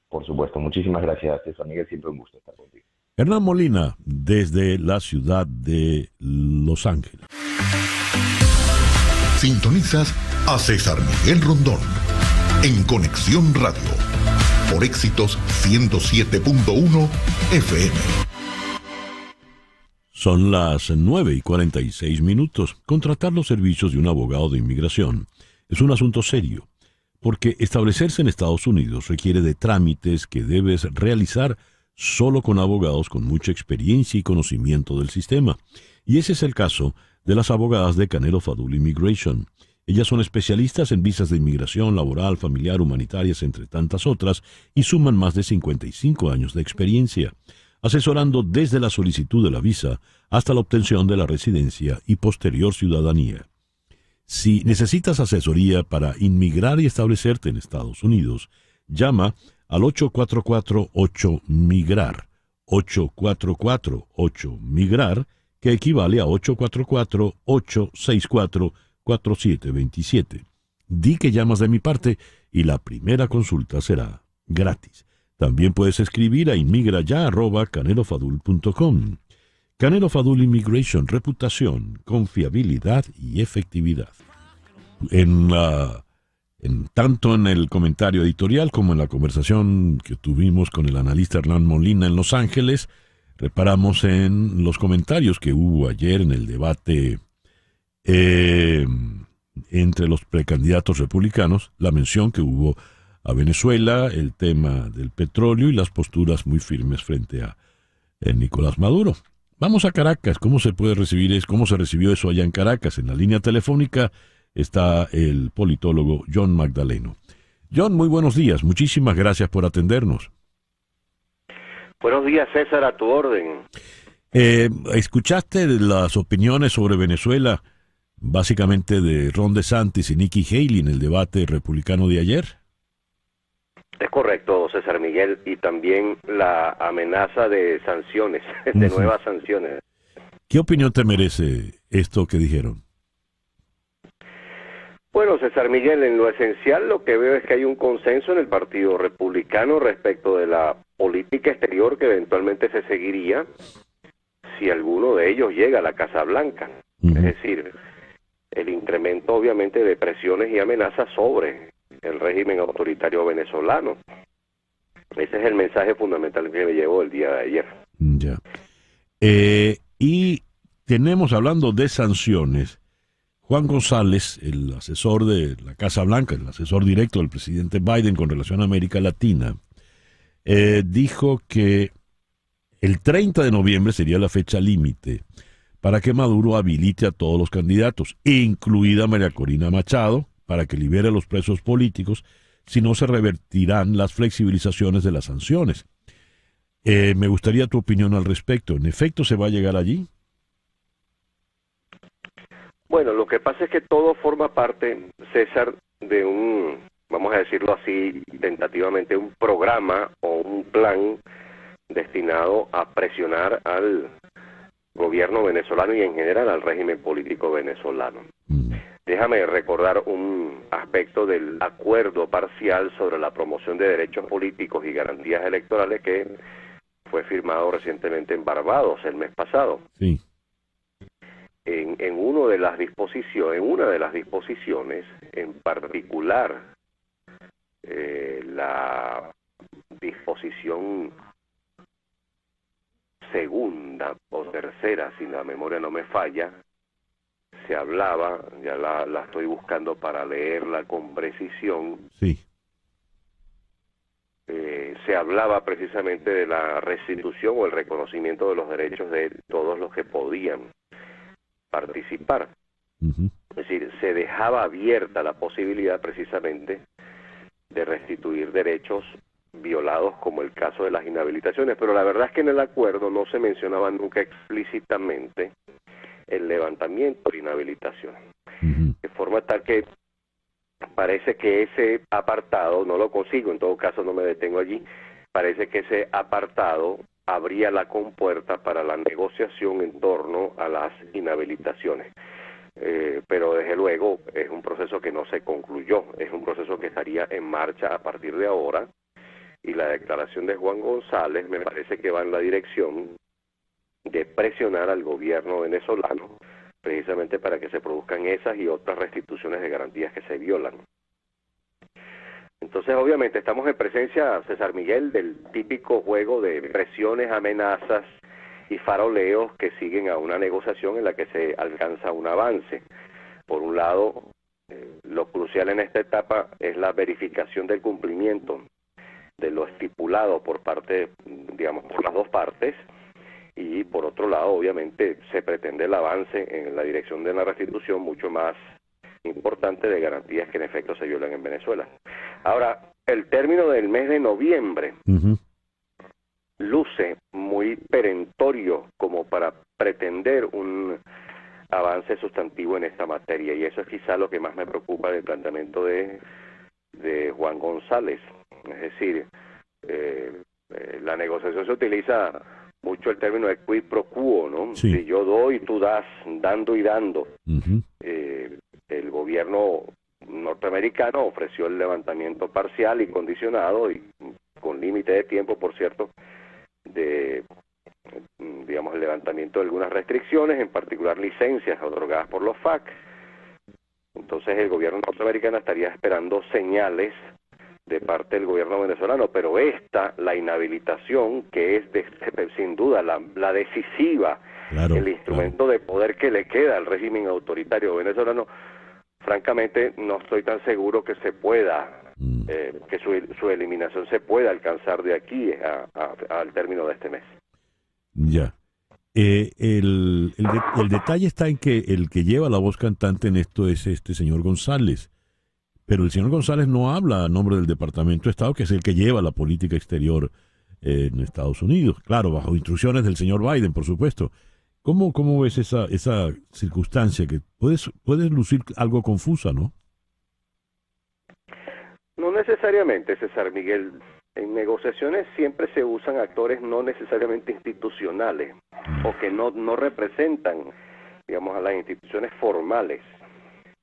Por supuesto, muchísimas gracias, César Miguel, siempre un gusto estar contigo. Hernán Molina, desde la ciudad de Los Ángeles. Sintonizas a César Miguel Rondón en Conexión Radio por Éxitos 107.1 FM. Son las 9:46. Contratar los servicios de un abogado de inmigración es un asunto serio, porque establecerse en Estados Unidos requiere de trámites que debes realizar solo con abogados con mucha experiencia y conocimiento del sistema. Y ese es el caso de las abogadas de Canelo Fadul Immigration. Ellas son especialistas en visas de inmigración, laboral, familiar, humanitarias, entre tantas otras, y suman más de 55 años de experiencia, asesorando desde la solicitud de la visa hasta la obtención de la residencia y posterior ciudadanía. Si necesitas asesoría para inmigrar y establecerte en Estados Unidos, llama al 844-8MIGRAR, 844-8MIGRAR, que equivale a 844-864-4727. Di que llamas de mi parte y la primera consulta será gratis. También puedes escribir a inmigraya@canelofadul.com. Canelo Fadul Immigration, reputación, confiabilidad y efectividad. Tanto en el comentario editorial como en la conversación que tuvimos con el analista Hernán Molina en Los Ángeles, reparamos en los comentarios que hubo ayer en el debate entre los precandidatos republicanos, la mención que hubo a Venezuela, el tema del petróleo y las posturas muy firmes frente a Nicolás Maduro. Vamos a Caracas. ¿Cómo se recibió eso allá en Caracas? En la línea telefónica está el politólogo John Magdaleno. John, muy buenos días. Muchísimas gracias por atendernos. Buenos días, César, a tu orden. ¿Escuchaste las opiniones sobre Venezuela, básicamente de Ron DeSantis y Nikki Haley en el debate republicano de ayer? Es correcto, César Miguel, y también la amenaza de sanciones, de nuevas sanciones. ¿Qué opinión te merece esto que dijeron? Bueno, César Miguel, en lo esencial lo que veo es que hay un consenso en el Partido Republicano respecto de la política exterior que eventualmente se seguiría si alguno de ellos llega a la Casa Blanca. Es decir, el incremento obviamente de presiones y amenazas sobre el régimen autoritario venezolano. Ese es el mensaje fundamental que me llevo el día de ayer. Ya. Y tenemos, hablando de sanciones, Juan González, el asesor de la Casa Blanca, el asesor directo del presidente Biden con relación a América Latina, dijo que el 30 de noviembre sería la fecha límite para que Maduro habilite a todos los candidatos, incluida María Corina Machado, para que libere a los presos políticos, si no se revertirán las flexibilizaciones de las sanciones. Me gustaría tu opinión al respecto. ¿En efecto se va a llegar allí? Bueno, lo que pasa es que todo forma parte, César, de un, vamos a decirlo así, tentativamente, un programa o un plan destinado a presionar al gobierno venezolano y en general al régimen político venezolano. Déjame recordar un aspecto del acuerdo parcial sobre la promoción de derechos políticos y garantías electorales que fue firmado recientemente en Barbados el mes pasado. Sí. En una de las disposiciones, en particular la disposición segunda o tercera, si la memoria no me falla, se hablaba, ya la estoy buscando para leerla con precisión, sí. Se hablaba precisamente de la restitución o el reconocimiento de los derechos de todos los que podían participar. Es decir, se dejaba abierta la posibilidad precisamente de restituir derechos violados, como el caso de las inhabilitaciones, pero la verdad es que en el acuerdo no se mencionaba nunca explícitamente el levantamiento de inhabilitaciones, de forma tal que parece que ese apartado, no lo consigo, en todo caso no me detengo allí, parece que ese apartado abría la compuerta para la negociación en torno a las inhabilitaciones. Pero desde luego es un proceso que no se concluyó, es un proceso que estaría en marcha a partir de ahora, y la declaración de Juan González me parece que va en la dirección de presionar al gobierno venezolano precisamente para que se produzcan esas y otras restituciones de garantías que se violan. Entonces, obviamente, estamos en presencia, César Miguel, del típico juego de presiones, amenazas y faroleos que siguen a una negociación en la que se alcanza un avance. Por un lado, lo crucial en esta etapa es la verificación del cumplimiento de lo estipulado por parte, digamos, por las dos partes, y por otro lado, obviamente, se pretende el avance en la dirección de la restitución mucho más importante de garantías que en efecto se violan en Venezuela. Ahora, el término del mes de noviembre luce muy perentorio como para pretender un avance sustantivo en esta materia, y eso es quizá lo que más me preocupa del planteamiento de Juan González. Es decir, la negociación se utiliza mucho el término de quid pro quo, ¿no? Sí. Si yo doy, tú das, dando y dando. El gobierno norteamericano ofreció el levantamiento parcial y condicionado, y con límite de tiempo, por cierto, de, digamos, el levantamiento de algunas restricciones, en particular licencias otorgadas por los FARC. Entonces el gobierno norteamericano estaría esperando señales de parte del gobierno venezolano, pero la inhabilitación, que es sin duda la decisiva, claro, el instrumento de poder que le queda al régimen autoritario venezolano, francamente no estoy tan seguro que se pueda, que su eliminación se pueda alcanzar de aquí al término de este mes. Ya. El detalle está en que el que lleva la voz cantante en esto es este señor González. Pero el señor González no habla a nombre del Departamento de Estado, que es el que lleva la política exterior en Estados Unidos. Claro, bajo instrucciones del señor Biden, por supuesto. ¿Cómo ves esa circunstancia que puedes lucir algo confusa, no? No necesariamente, César Miguel. En negociaciones siempre se usan actores no necesariamente institucionales o que no representan, digamos, a las instituciones formales.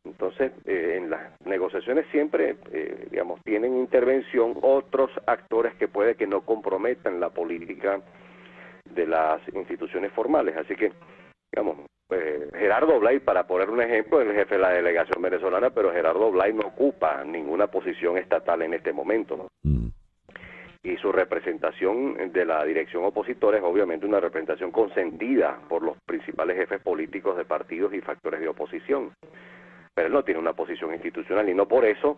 Entonces, en las negociaciones siempre, digamos, tienen intervención otros actores que puede que no comprometan la política de las instituciones formales. Así que, digamos, Gerardo Blay, para poner un ejemplo, es el jefe de la delegación venezolana, pero Gerardo Blay no ocupa ninguna posición estatal en este momento, ¿no? Y su representación de la dirección opositora es obviamente una representación consentida por los principales jefes políticos de partidos y factores de oposición. Pero él no tiene una posición institucional y no por eso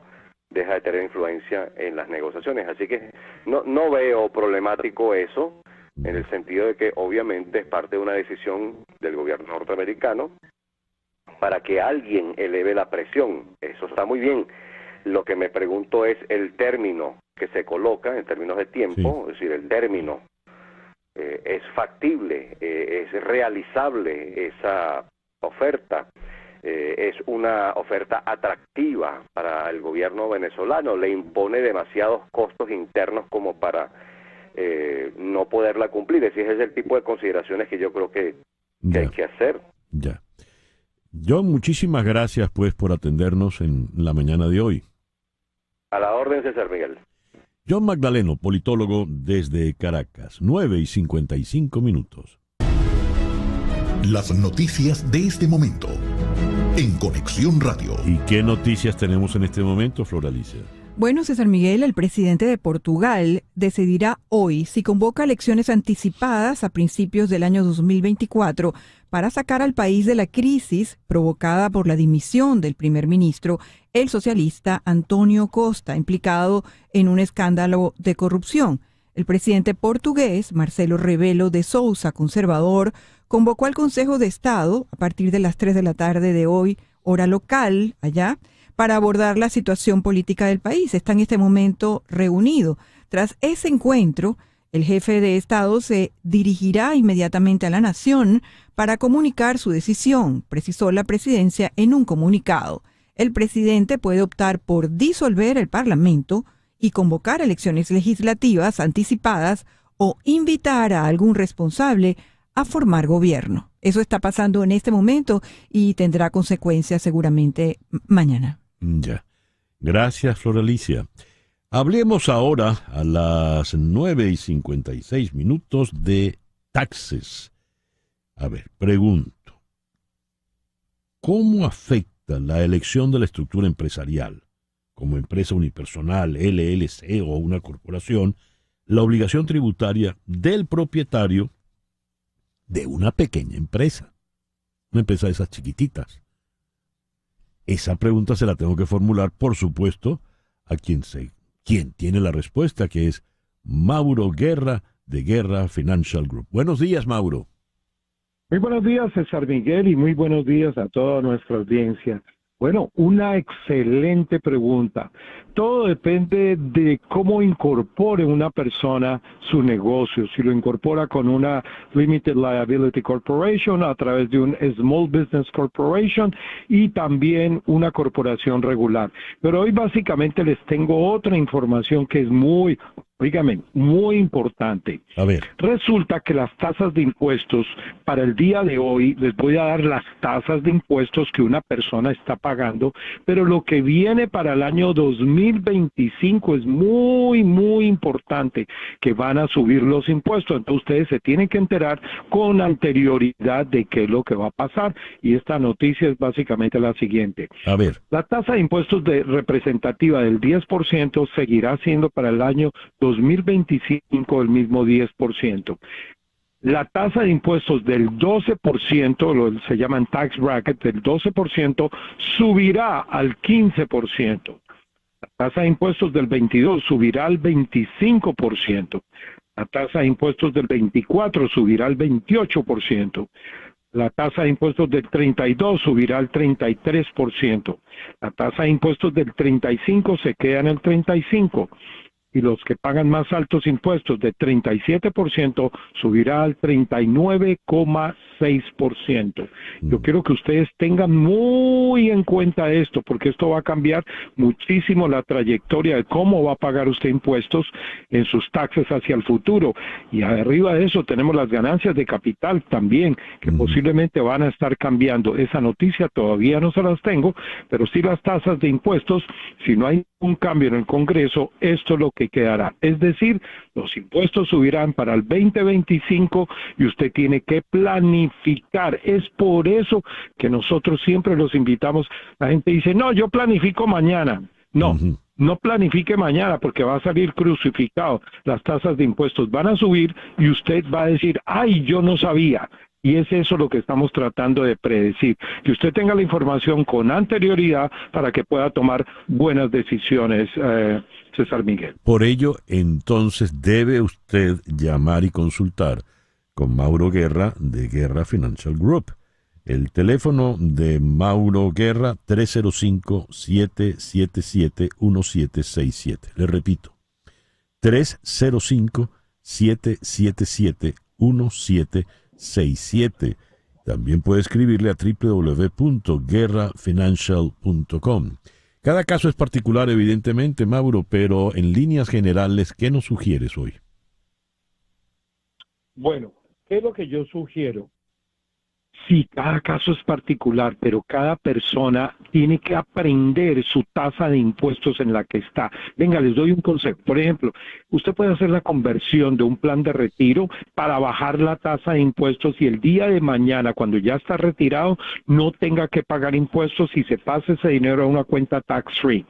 deja de tener influencia en las negociaciones. Así que no veo problemático eso, en el sentido de que obviamente es parte de una decisión del gobierno norteamericano para que alguien eleve la presión. Eso está muy bien. Lo que me pregunto es el término que se coloca en términos de tiempo, es decir, el término es factible, es realizable esa oferta, es una oferta atractiva para el gobierno venezolano, le impone demasiados costos internos como para no poderla cumplir. Ese es el tipo de consideraciones que yo creo que hay que hacer. Ya. John, muchísimas gracias pues por atendernos en la mañana de hoy. A la orden, César Miguel. John Magdaleno, politólogo desde Caracas, 9:55. Las noticias de este momento en Conexión Radio. ¿Y qué noticias tenemos en este momento, Flor Alicia? Bueno, César Miguel, el presidente de Portugal decidirá hoy si convoca elecciones anticipadas a principios del año 2024 para sacar al país de la crisis provocada por la dimisión del primer ministro, el socialista António Costa, implicado en un escándalo de corrupción. El presidente portugués, Marcelo Rebelo de Sousa, conservador, convocó al Consejo de Estado a partir de las 3 de la tarde de hoy, hora local, allá, para abordar la situación política del país. Está en este momento reunido. Tras ese encuentro, el jefe de Estado se dirigirá inmediatamente a la nación para comunicar su decisión, precisó la presidencia en un comunicado. El presidente puede optar por disolver el Parlamento y convocar elecciones legislativas anticipadas o invitar a algún responsable a formar gobierno. Eso está pasando en este momento y tendrá consecuencias seguramente mañana. Ya. Gracias, Flor Alicia. Hablemos ahora a las 9:56 de taxes. A ver, pregunto. ¿Cómo afecta la elección de la estructura empresarial, como empresa unipersonal, LLC o una corporación, la obligación tributaria del propietario de una pequeña empresa? Una empresa de esas chiquititas. Esa pregunta se la tengo que formular, por supuesto, a quien tiene la respuesta, que es Mauro Guerra, de Guerra Financial Group. Buenos días, Mauro. Muy buenos días, César Miguel, y muy buenos días a toda nuestra audiencia. Bueno, una excelente pregunta. Todo depende de cómo incorpore una persona su negocio. Si lo incorpora con una Limited Liability Corporation, a través de un Small Business Corporation y también una corporación regular. Pero hoy básicamente les tengo otra información que es muy importante. A ver. Resulta que las tasas de impuestos para el día de hoy, les voy a dar las tasas de impuestos que una persona está pagando, pero lo que viene para el año 2025 es muy importante, que van a subir los impuestos. Entonces ustedes se tienen que enterar con anterioridad de qué es lo que va a pasar, y esta noticia es básicamente la siguiente. A ver. La tasa de impuestos representativa del 10% seguirá siendo para el año 2025 el mismo 10%. La tasa de impuestos del 12%, se llaman tax bracket, del 12%, subirá al 15%. La tasa de impuestos del 22 subirá al 25%. La tasa de impuestos del 24 subirá al 28%. La tasa de impuestos del 32 subirá al 33%. La tasa de impuestos del 35 se queda en el 35%. y los que pagan más altos impuestos de 37% subirá al 39,6%. Yo quiero que ustedes tengan muy en cuenta esto, porque esto va a cambiar muchísimo la trayectoria de cómo va a pagar usted impuestos en sus taxes hacia el futuro. Y arriba de eso tenemos las ganancias de capital también, que posiblemente van a estar cambiando. Esa noticia todavía no se las tengo, pero sí las tasas de impuestos, si no hay un cambio en el Congreso, esto es lo que quedará. Es decir, los impuestos subirán para el 2025 y usted tiene que planificar. Es por eso que nosotros siempre los invitamos. La gente dice, no, yo planifico mañana. No, no planifique mañana porque va a salir crucificado. Las tasas de impuestos van a subir y usted va a decir, ay, yo no sabía. Y es eso lo que estamos tratando de predecir, que usted tenga la información con anterioridad para que pueda tomar buenas decisiones, César Miguel. Por ello, entonces, debe usted llamar y consultar con Mauro Guerra de Guerra Financial Group. El teléfono de Mauro Guerra, 305-777-1767. Le repito, 305-777-1767. También puede escribirle a www.guerrafinancial.com. Cada caso es particular, evidentemente, Mauro, pero en líneas generales, ¿qué nos sugieres hoy? Bueno, ¿qué es lo que yo sugiero? Sí, cada caso es particular, pero cada persona tiene que aprender su tasa de impuestos en la que está. Venga, les doy un consejo. Por ejemplo, usted puede hacer la conversión de un plan de retiro para bajar la tasa de impuestos y el día de mañana, cuando ya está retirado, no tenga que pagar impuestos y se pase ese dinero a una cuenta tax-free.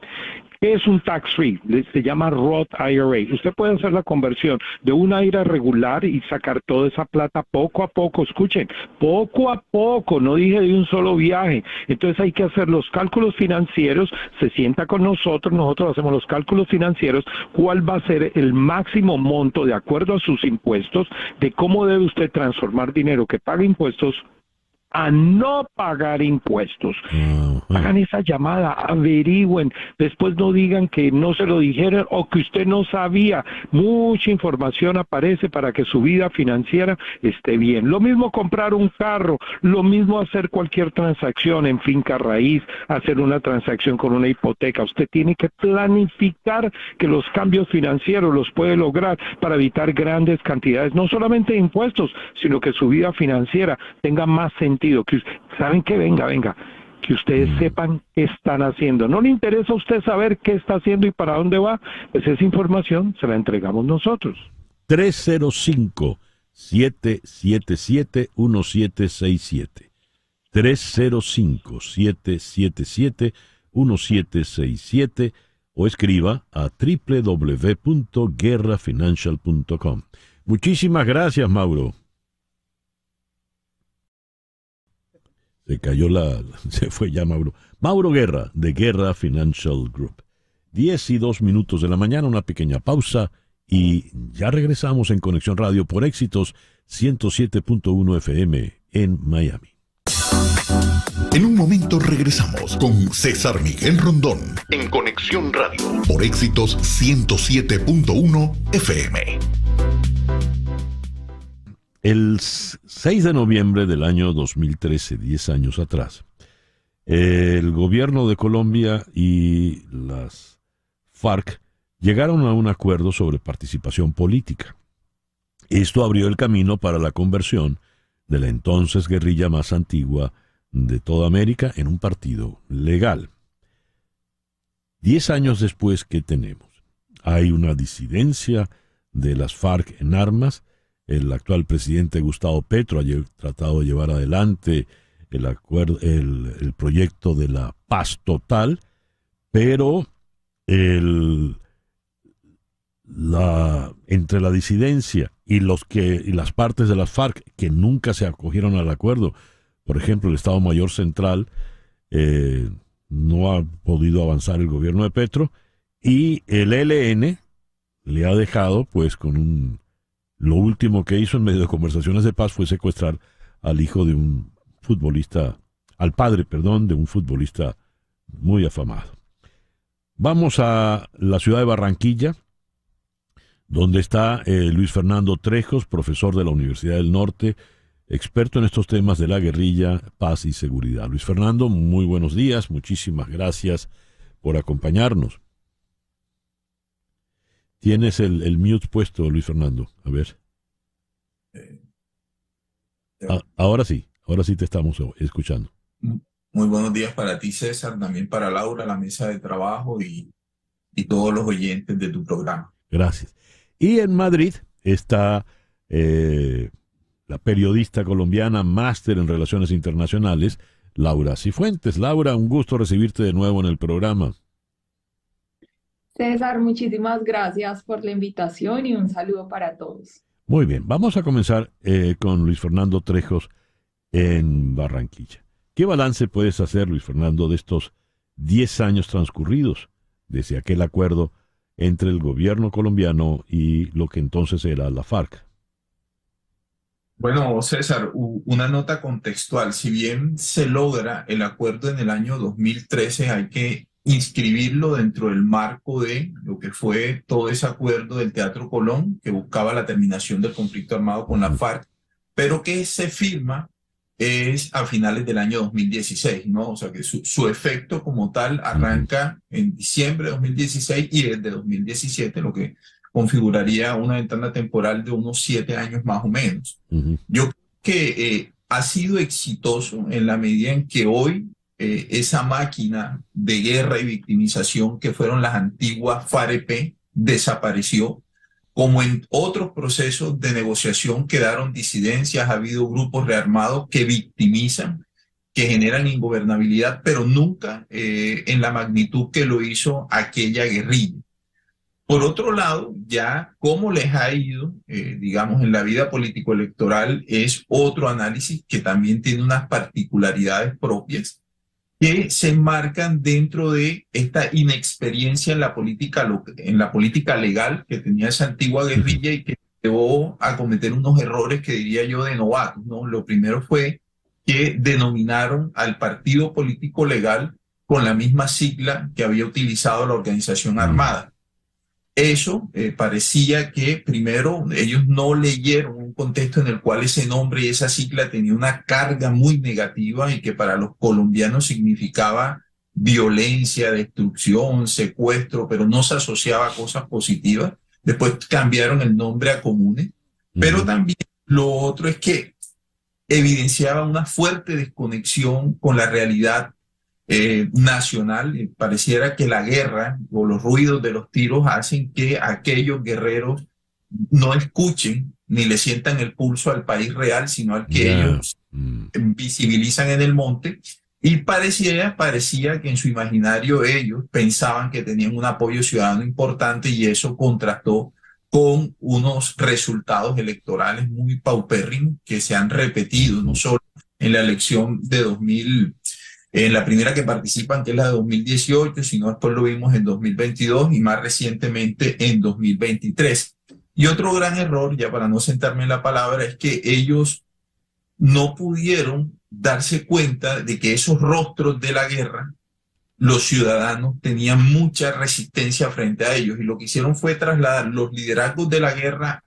¿Qué es un tax-free? Se llama Roth IRA. Usted puede hacer la conversión de una IRA regular y sacar toda esa plata poco a poco. Escuchen, poco a poco, no dije de un solo viaje. Entonces hay que hacer los cálculos financieros, se sienta con nosotros hacemos los cálculos financieros, cuál va a ser el máximo monto de acuerdo a sus impuestos, de cómo debe usted transformar dinero que paga impuestos a no pagar impuestos. Hagan esa llamada, averigüen, después no digan que no se lo dijeron o que usted no sabía. Mucha información aparece para que su vida financiera esté bien. Lo mismo comprar un carro, lo mismo hacer cualquier transacción en finca raíz, hacer una transacción con una hipoteca. Usted tiene que planificar que los cambios financieros los puede lograr para evitar grandes cantidades, no solamente de impuestos, sino que su vida financiera tenga más sentido. Que saben que venga, que ustedes sepan qué están haciendo. ¿No le interesa a usted saber qué está haciendo y para dónde va? Pues esa información se la entregamos nosotros. 305-777-1767. 305-777-1767 o escriba a www.guerrafinancial.com. Muchísimas gracias, Mauro. Se fue ya Mauro. Mauro Guerra, de Guerra Financial Group. 10:02 de la mañana, una pequeña pausa y ya regresamos en Conexión Radio por Éxitos 107.1 FM en Miami. En un momento regresamos con César Miguel Rondón en Conexión Radio por Éxitos 107.1 FM. El 6 de noviembre del año 2013, 10 años atrás, el gobierno de Colombia y las FARC llegaron a un acuerdo sobre participación política. Esto abrió el camino para la conversión de la entonces guerrilla más antigua de toda América en un partido legal. 10 años después, ¿qué tenemos? Hay una disidencia de las FARC en armas. El actual presidente Gustavo Petro ha tratado de llevar adelante el proyecto de la paz total, pero entre la disidencia y las partes de las FARC que nunca se acogieron al acuerdo, por ejemplo, el Estado Mayor Central, no ha podido avanzar el gobierno de Petro, y el ELN le ha dejado pues con lo último que hizo en medio de conversaciones de paz fue secuestrar al hijo de un futbolista, al padre, perdón, de un futbolista muy afamado. Vamos a la ciudad de Barranquilla. donde está Luis Fernando Trejos, profesor de la Universidad del Norte, experto en estos temas de la guerrilla, paz y seguridad. Luis Fernando, muy buenos días, muchísimas gracias por acompañarnos. Tienes el mute puesto, Luis Fernando, a ver. Ahora sí te estamos escuchando. Muy buenos días para ti, César, también para Laura, la mesa de trabajo y todos los oyentes de tu programa. Gracias. Y en Madrid está la periodista colombiana, máster en Relaciones Internacionales, Laura Cifuentes. Laura, un gusto recibirte de nuevo en el programa. César, muchísimas gracias por la invitación y un saludo para todos. Muy bien, vamos a comenzar con Luis Fernando Trejos en Barranquilla. ¿Qué balance puedes hacer, Luis Fernando, de estos 10 años transcurridos desde aquel acuerdo entre el gobierno colombiano y lo que entonces era la FARC? Bueno, César, una nota contextual. Si bien se logra el acuerdo en el año 2013, hay que inscribirlo dentro del marco de lo que fue todo ese acuerdo del Teatro Colón, que buscaba la terminación del conflicto armado con la FARC, pero que se firma es a finales del año 2016, ¿no? O sea que su efecto como tal arranca en diciembre de 2016 y desde 2017, lo que configuraría una ventana temporal de unos 7 años más o menos. Yo creo que ha sido exitoso en la medida en que hoy esa máquina de guerra y victimización que fueron las antiguas FAREP desapareció. Como en otros procesos de negociación quedaron disidencias, ha habido grupos rearmados que victimizan, que generan ingobernabilidad, pero nunca en la magnitud que lo hizo aquella guerrilla. Por otro lado, ya cómo les ha ido, digamos, en la vida político-electoral es otro análisis que también tiene unas particularidades propias que se enmarcan dentro de esta inexperiencia en la política legal que tenía esa antigua guerrilla y que llevó a cometer unos errores que diría yo de novatos, ¿no? Lo primero fue que denominaron al partido político legal con la misma sigla que había utilizado la organización armada. Eso parecía que primero ellos no leyeron un contexto en el cual ese nombre y esa sigla tenía una carga muy negativa y que para los colombianos significaba violencia, destrucción, secuestro, pero no se asociaba a cosas positivas. Después cambiaron el nombre a Comunes, pero también lo otro es que evidenciaba una fuerte desconexión con la realidad nacional. Pareciera que la guerra o los ruidos de los tiros hacen que aquellos guerreros no escuchen ni le sientan el pulso al país real, sino al que ellos visibilizan en el monte, y parecía que en su imaginario ellos pensaban que tenían un apoyo ciudadano importante, y eso contrastó con unos resultados electorales muy paupérrimos que se han repetido no solo en la elección de 2000, en la primera que participan, que es la de 2018, sino después lo vimos en 2022 y más recientemente en 2023. Y otro gran error, ya para no sentarme en la palabra, es que ellos no pudieron darse cuenta de que esos rostros de la guerra, los ciudadanos tenían mucha resistencia frente a ellos, y lo que hicieron fue trasladar los liderazgos de la guerra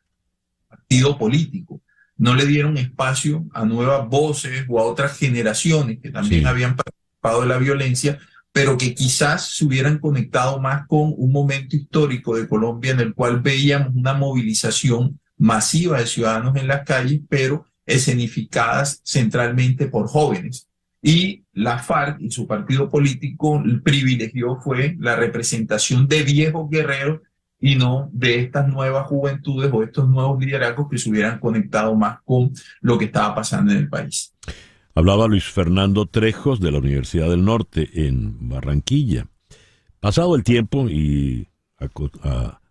al partido político. No le dieron espacio a nuevas voces o a otras generaciones que también habían participado de la violencia, pero que quizás se hubieran conectado más con un momento histórico de Colombia en el cual veíamos una movilización masiva de ciudadanos en las calles, pero escenificadas centralmente por jóvenes. Y la FARC y su partido político, el privilegio fue la representación de viejos guerreros y no de estas nuevas juventudes o estos nuevos liderazgos que se hubieran conectado más con lo que estaba pasando en el país. Hablaba Luis Fernando Trejos de la Universidad del Norte en Barranquilla. Pasado el tiempo y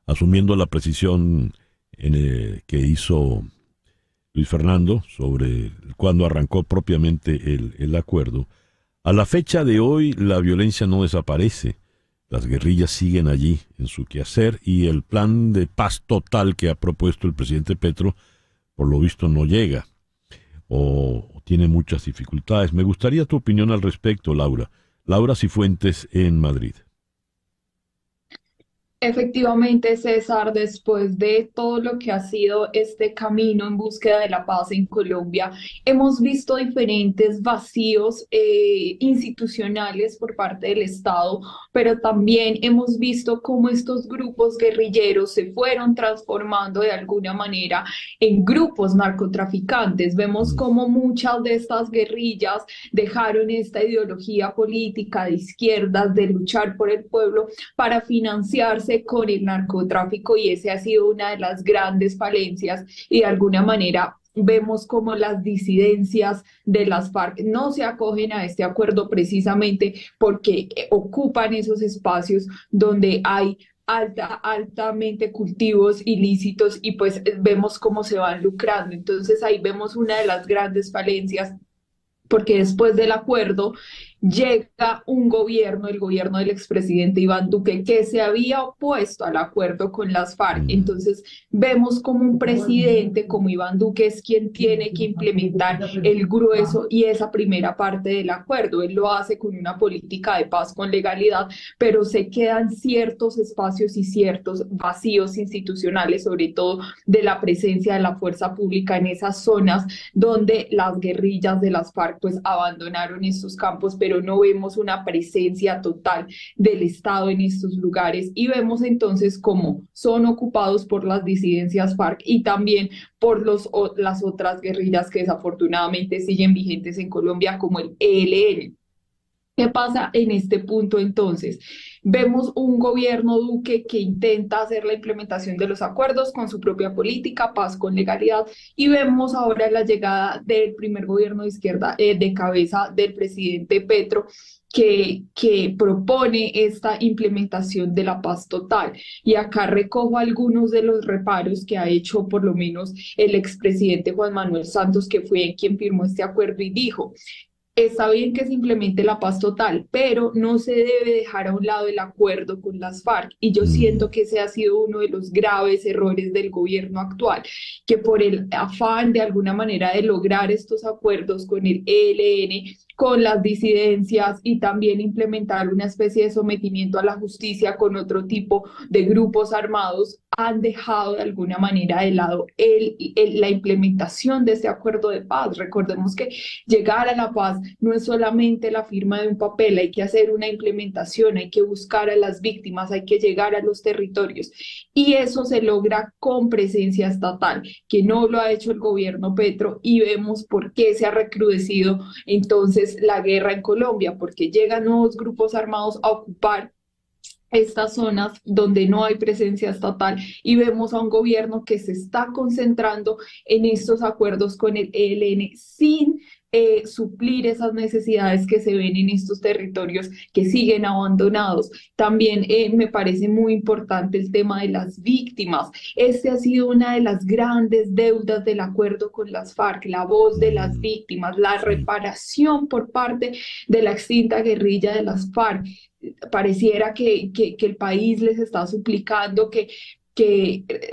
asumiendo la precisión que hizo Luis Fernando sobre cuándo arrancó propiamente el acuerdo, a la fecha de hoy la violencia no desaparece. Las guerrillas siguen allí en su quehacer, y el plan de paz total que ha propuesto el presidente Petro, por lo visto, no llega o tiene muchas dificultades. Me gustaría tu opinión al respecto, Laura. Laura Cifuentes en Madrid. Efectivamente, César, después de todo lo que ha sido este camino en búsqueda de la paz en Colombia, hemos visto diferentes vacíos institucionales por parte del Estado, pero también hemos visto cómo estos grupos guerrilleros se fueron transformando de alguna manera en grupos narcotraficantes. Vemos cómo muchas de estas guerrillas dejaron esta ideología política de izquierdas, de luchar por el pueblo, para financiarse con el narcotráfico, y ese ha sido una de las grandes falencias, y de alguna manera vemos como las disidencias de las FARC no se acogen a este acuerdo precisamente porque ocupan esos espacios donde hay altamente cultivos ilícitos, y pues vemos cómo se van lucrando. Entonces ahí vemos una de las grandes falencias, porque después del acuerdo llega un gobierno, el gobierno del expresidente Iván Duque, que se había opuesto al acuerdo con las FARC. Entonces vemos como un presidente como Iván Duque es quien tiene que implementar el grueso y esa primera parte del acuerdo. Él lo hace con una política de paz, con legalidad, pero se quedan ciertos espacios y ciertos vacíos institucionales, sobre todo de la presencia de la fuerza pública en esas zonas donde las guerrillas de las FARC pues abandonaron estos campos, pero no vemos una presencia total del Estado en estos lugares, y vemos entonces cómo son ocupados por las disidencias FARC y también por las otras guerrillas que desafortunadamente siguen vigentes en Colombia, como el ELN. ¿Qué pasa en este punto entonces? Vemos un gobierno Duque que intenta hacer la implementación de los acuerdos con su propia política, paz con legalidad, y vemos ahora la llegada del primer gobierno de izquierda de cabeza del presidente Petro, que propone esta implementación de la paz total. Y acá recojo algunos de los reparos que ha hecho por lo menos el expresidente Juan Manuel Santos, que fue quien firmó este acuerdo, y dijo: está bien que se implemente la paz total, pero no se debe dejar a un lado el acuerdo con las FARC. Y yo siento que ese ha sido uno de los graves errores del gobierno actual, que por el afán de alguna manera de lograr estos acuerdos con el ELN, con las disidencias, y también implementar una especie de sometimiento a la justicia con otro tipo de grupos armados, han dejado de alguna manera de lado la implementación de ese acuerdo de paz. Recordemos que llegar a la paz no es solamente la firma de un papel, hay que hacer una implementación, hay que buscar a las víctimas, hay que llegar a los territorios, y eso se logra con presencia estatal, que no lo ha hecho el gobierno Petro, y vemos por qué se ha recrudecido entonces la guerra en Colombia, porque llegan nuevos grupos armados a ocupar estas zonas donde no hay presencia estatal, y vemos a un gobierno que se está concentrando en estos acuerdos con el ELN sin suplir esas necesidades que se ven en estos territorios que siguen abandonados. También me parece muy importante el tema de las víctimas. Este ha sido una de las grandes deudas del acuerdo con las FARC, la voz de las víctimas, la reparación por parte de la extinta guerrilla de las FARC. Pareciera que el país les está suplicando que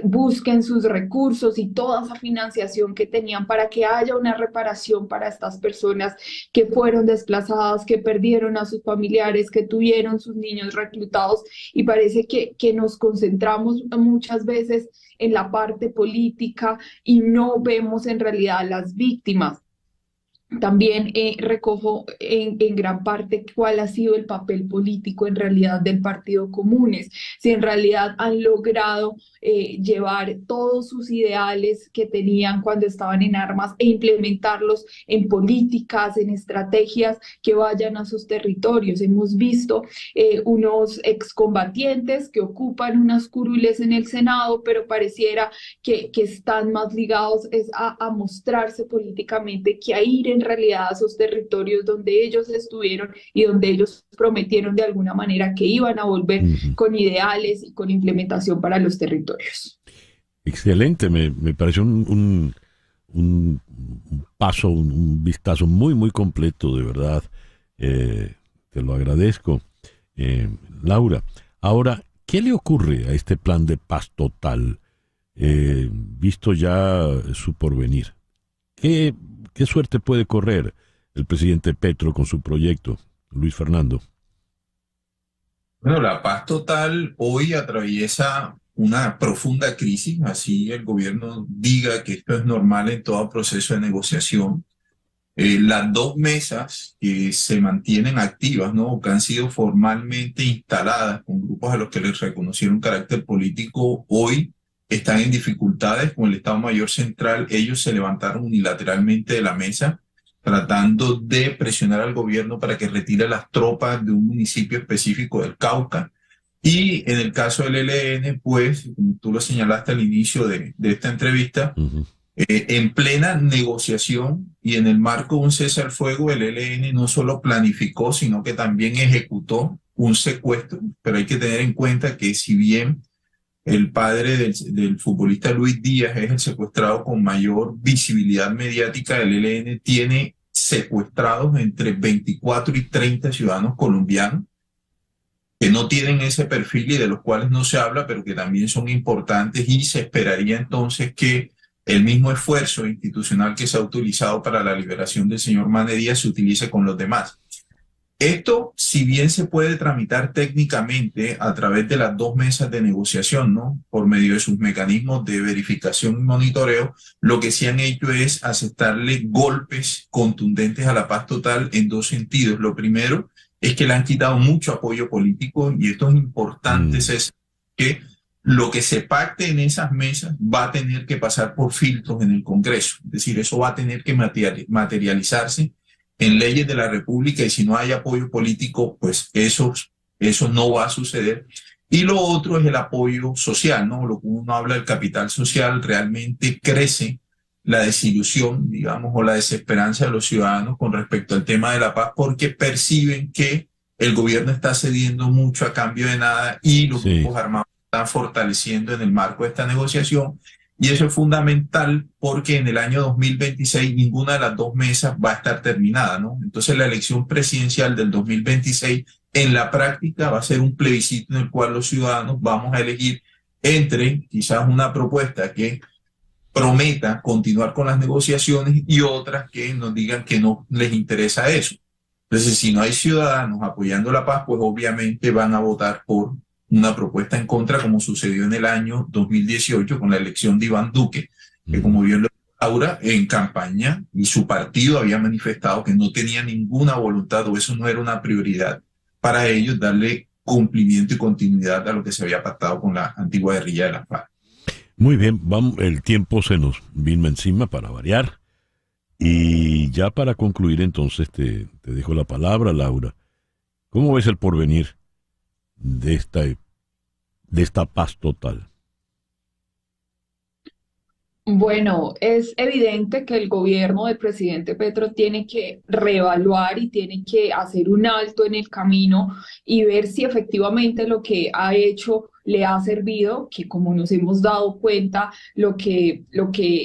busquen sus recursos y toda esa financiación que tenían para que haya una reparación para estas personas que fueron desplazadas, que perdieron a sus familiares, que tuvieron sus niños reclutados, y parece que nos concentramos muchas veces en la parte política y no vemos en realidad a las víctimas. También recojo en gran parte cuál ha sido el papel político en realidad del Partido Comunes, si en realidad han logrado llevar todos sus ideales que tenían cuando estaban en armas e implementarlos en políticas, en estrategias que vayan a sus territorios. Hemos visto unos excombatientes que ocupan unas curules en el Senado, pero pareciera que están más ligados a mostrarse políticamente que a ir en realidad a esos territorios donde ellos estuvieron y donde ellos prometieron de alguna manera que iban a volver con ideales y con implementación para los territorios. Excelente, me pareció un paso, un vistazo muy, muy completo, de verdad. Te lo agradezco. Laura, ahora, ¿qué le ocurre a este plan de paz total, visto ya su porvenir? ¿Qué suerte puede correr el presidente Petro con su proyecto, Luis Fernando? Bueno, la paz total hoy atraviesa una profunda crisis, así el gobierno diga que esto es normal en todo proceso de negociación. Las dos mesas que se mantienen activas, ¿no? Que han sido formalmente instaladas con grupos a los que les reconocieron carácter político, hoy están en dificultades con el Estado Mayor Central. Ellos se levantaron unilateralmente de la mesa, tratando de presionar al gobierno para que retire las tropas de un municipio específico del Cauca. Y en el caso del ELN, pues, como tú lo señalaste al inicio de esta entrevista, en plena negociación y en el marco de un cese al fuego, el ELN no solo planificó, sino que también ejecutó un secuestro. Pero hay que tener en cuenta que si bien el padre del futbolista Luis Díaz es el secuestrado con mayor visibilidad mediática, el ELN tiene secuestrados entre 24 y 30 ciudadanos colombianos que no tienen ese perfil y de los cuales no se habla, pero que también son importantes, y se esperaría entonces que el mismo esfuerzo institucional que se ha utilizado para la liberación del señor Mane Díaz se utilice con los demás. Esto, si bien se puede tramitar técnicamente a través de las dos mesas de negociación, ¿no? Por medio de sus mecanismos de verificación y monitoreo, lo que sí han hecho es aceptarle golpes contundentes a la paz total en dos sentidos. Lo primero es que le han quitado mucho apoyo político, y esto es importante, es que lo que se pacte en esas mesas va a tener que pasar por filtros en el Congreso. Es decir, eso va a tener que materializarse en leyes de la República, y si no hay apoyo político, pues eso no va a suceder. Y lo otro es el apoyo social, ¿no? Lo que uno habla del capital social, realmente crece la desilusión, digamos, o la desesperanza de los ciudadanos con respecto al tema de la paz, porque perciben que el gobierno está cediendo mucho a cambio de nada, y los grupos armados están fortaleciendo en el marco de esta negociación. Y eso es fundamental porque en el año 2026 ninguna de las dos mesas va a estar terminada, ¿no? Entonces la elección presidencial del 2026 en la práctica va a ser un plebiscito en el cual los ciudadanos vamos a elegir entre quizás una propuesta que prometa continuar con las negociaciones y otras que nos digan que no les interesa eso. Entonces, si no hay ciudadanos apoyando la paz, pues obviamente van a votar por una propuesta en contra, como sucedió en el año 2018 con la elección de Iván Duque, que como bien lo Laura, en campaña, y su partido había manifestado que no tenía ninguna voluntad, o eso no era una prioridad para ellos, darle cumplimiento y continuidad a lo que se había pactado con la antigua guerrilla de la FARC. Muy bien, el tiempo se nos vino encima para variar, y ya para concluir entonces te dejo la palabra, Laura. ¿Cómo ves el porvenir de esta paz total? Bueno, es evidente que el gobierno del presidente Petro tiene que reevaluar y tiene que hacer un alto en el camino y ver si efectivamente lo que ha hecho le ha servido, que como nos hemos dado cuenta, lo que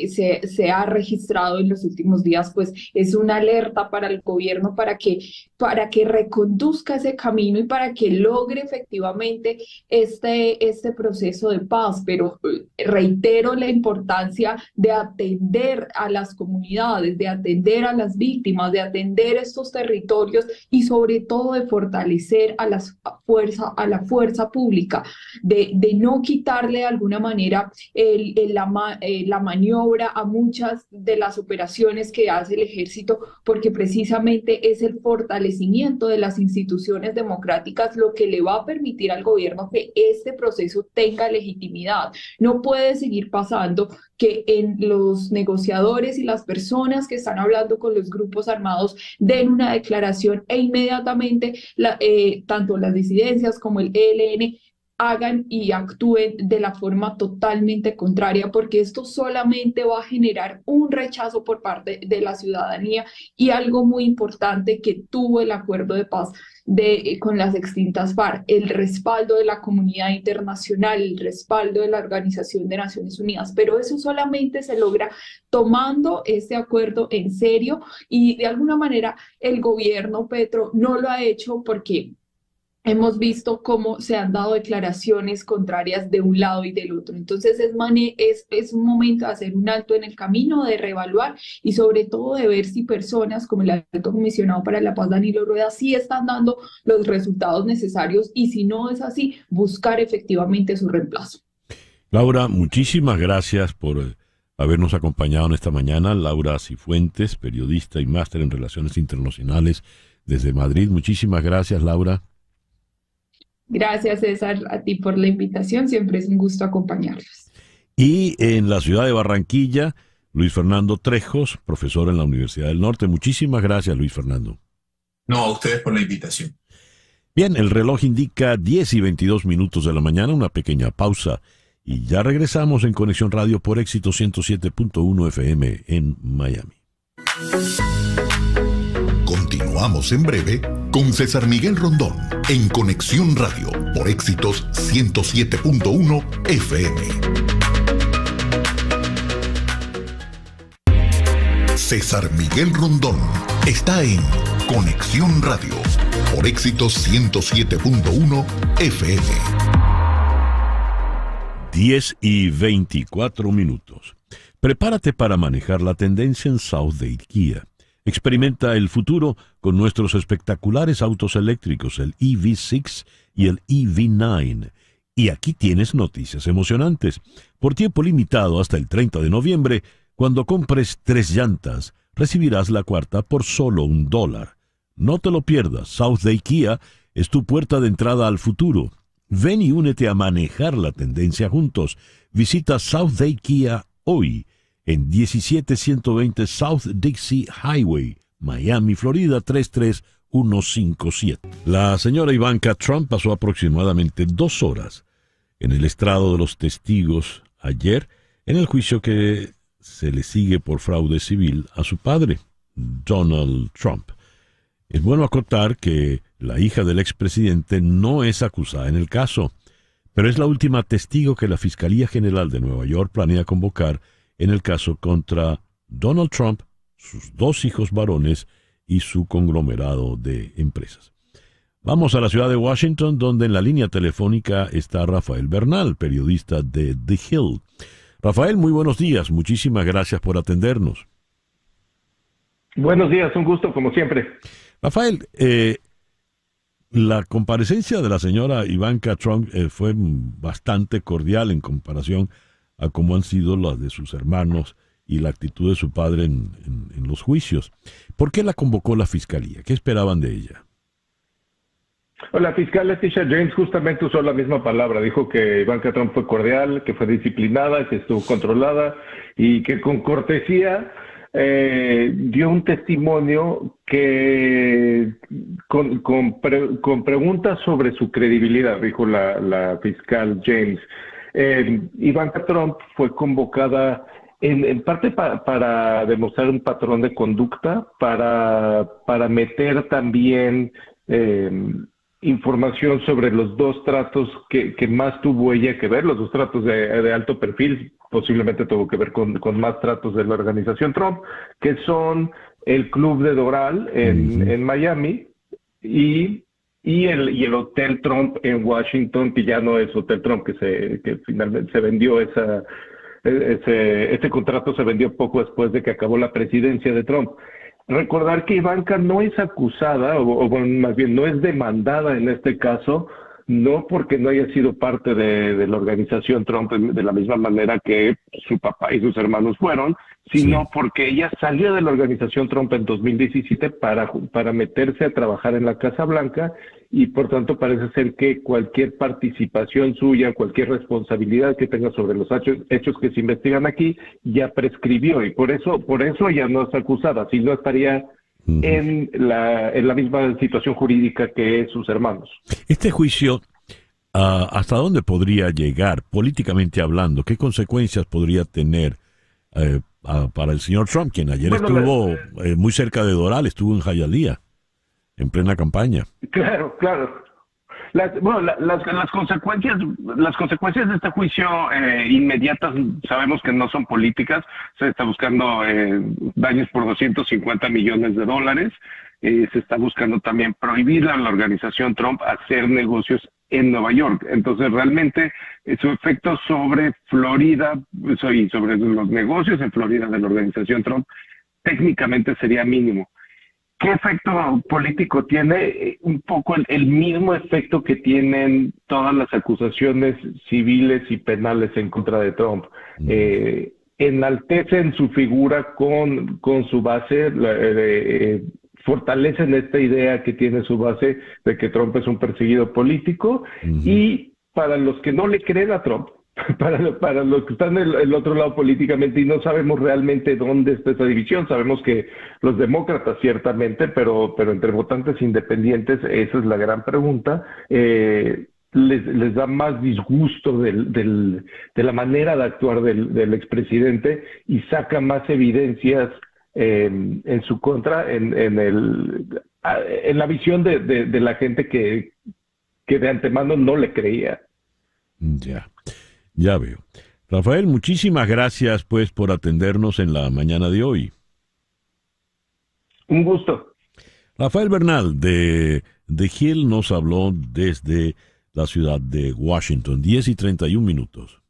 se ha registrado en los últimos días, pues es una alerta para el gobierno para que reconduzca ese camino y para que logre efectivamente este proceso de paz. Pero reitero la importancia de atender a las comunidades, de atender a las víctimas, de atender estos territorios y sobre todo de fortalecer a la fuerza pública, de no quitarle de alguna manera la maniobra a muchas de las operaciones que hace el ejército, porque precisamente es el fortalecimiento de las instituciones democráticas lo que le va a permitir al gobierno que este proceso tenga legitimidad. No puede seguir pasando que en los negociadores y las personas que están hablando con los grupos armados den una declaración e inmediatamente tanto las disidencias como el ELN hagan y actúen de la forma totalmente contraria, porque esto solamente va a generar un rechazo por parte de la ciudadanía. Y algo muy importante que tuvo el acuerdo de paz con las extintas FARC, el respaldo de la comunidad internacional, el respaldo de la Organización de Naciones Unidas, pero eso solamente se logra tomando este acuerdo en serio, y de alguna manera el gobierno Petro no lo ha hecho porque hemos visto cómo se han dado declaraciones contrarias de un lado y del otro. Entonces es un momento de hacer un alto en el camino, de reevaluar y sobre todo de ver si personas como el alto comisionado para la paz, Danilo Rueda, sí están dando los resultados necesarios y si no es así, buscar efectivamente su reemplazo. Laura, muchísimas gracias por habernos acompañado en esta mañana. Laura Cifuentes, periodista y máster en Relaciones Internacionales desde Madrid. Muchísimas gracias, Laura. Gracias, César, a ti por la invitación. Siempre es un gusto acompañarlos. Y en la ciudad de Barranquilla, Luis Fernando Trejos, profesor en la Universidad del Norte. Muchísimas gracias, Luis Fernando. No, a ustedes por la invitación. Bien, el reloj indica 10:22 de la mañana, una pequeña pausa. Y ya regresamos en Conexión Radio por Éxito 107.1 FM en Miami. Continuamos en breve con César Miguel Rondón en Conexión Radio por Éxitos 107.1 FM. César Miguel Rondón está en Conexión Radio por Éxitos 107.1 FM. 10:24. Prepárate para manejar la tendencia en Southdale Kia. Experimenta el futuro con nuestros espectaculares autos eléctricos, el EV6 y el EV9. Y aquí tienes noticias emocionantes. Por tiempo limitado hasta el 30 de noviembre, cuando compres 3 llantas, recibirás la cuarta por solo $1. No te lo pierdas. Southdale Kia es tu puerta de entrada al futuro. Ven y únete a manejar la tendencia juntos. Visita Southdale Kia hoy en 17120 South Dixie Highway, Miami, Florida 33157. La señora Ivanka Trump pasó aproximadamente 2 horas en el estrado de los testigos ayer en el juicio que se le sigue por fraude civil a su padre, Donald Trump. Es bueno acotar que la hija del expresidente no es acusada en el caso, pero es la última testigo que la Fiscalía General de Nueva York planea convocar en el caso contra Donald Trump, sus 2 hijos varones y su conglomerado de empresas. Vamos a la ciudad de Washington, donde en la línea telefónica está Rafael Bernal, periodista de The Hill. Rafael, muy buenos días. Muchísimas gracias por atendernos. Buenos días, un gusto como siempre. Rafael, la comparecencia de la señora Ivanka Trump fue bastante cordial en comparación a cómo han sido las de sus hermanos y la actitud de su padre en los juicios. ¿Por qué la convocó la Fiscalía? ¿Qué esperaban de ella? La fiscal Leticia James justamente usó la misma palabra. Dijo que Ivanka Trump fue cordial, que fue disciplinada, que estuvo controlada y que con cortesía dio un testimonio que con preguntas sobre su credibilidad, dijo la fiscal James. Ivanka Trump fue convocada en parte para demostrar un patrón de conducta, para meter también información sobre los 2 tratos que más tuvo ella que ver, los 2 tratos de alto perfil, posiblemente tuvo que ver con más tratos de la organización Trump, que son el Club de Doral en Miami y el Hotel Trump en Washington, que ya no es Hotel Trump, que finalmente se vendió ese contrato se vendió poco después de que acabó la presidencia de Trump. Recordar que Ivanka no es acusada, o más bien no es demandada en este caso, no porque no haya sido parte de la organización Trump de la misma manera que su papá y sus hermanos fueron, sino porque ella salió de la organización Trump en 2017 para meterse a trabajar en la Casa Blanca y por tanto parece ser que cualquier participación suya, cualquier responsabilidad que tenga sobre los hechos que se investigan aquí ya prescribió y por eso ella no es acusada, si no estaría en la misma situación jurídica que sus hermanos. Este juicio, ¿hasta dónde podría llegar políticamente hablando? ¿Qué consecuencias podría tener para el señor Trump, quien ayer estuvo muy cerca de Doral, estuvo en Hialeah, en plena campaña? Claro. Las consecuencias de este juicio inmediatas sabemos que no son políticas. Se está buscando daños por $250 millones. se está buscando también prohibir a la organización Trump hacer negocios en Nueva York. Entonces, realmente su efecto sobre Florida y sobre los negocios en Florida de la organización Trump técnicamente sería mínimo. ¿Qué efecto político tiene? Un poco el mismo efecto que tienen todas las acusaciones civiles y penales en contra de Trump. Enaltecen su figura con su base, fortalecen esta idea que tiene su base de que Trump es un perseguido político, y para los que no le creen a Trump, para los que están en el otro lado políticamente y no sabemos realmente dónde está esa división, sabemos que los demócratas ciertamente, pero entre votantes independientes, esa es la gran pregunta, les da más disgusto de la manera de actuar del expresidente y saca más evidencias en su contra, en la visión de la gente que de antemano no le creía. Ya veo. Rafael, muchísimas gracias pues por atendernos en la mañana de hoy. Un gusto. Rafael Bernal de Hill nos habló desde la ciudad de Washington. 10:31.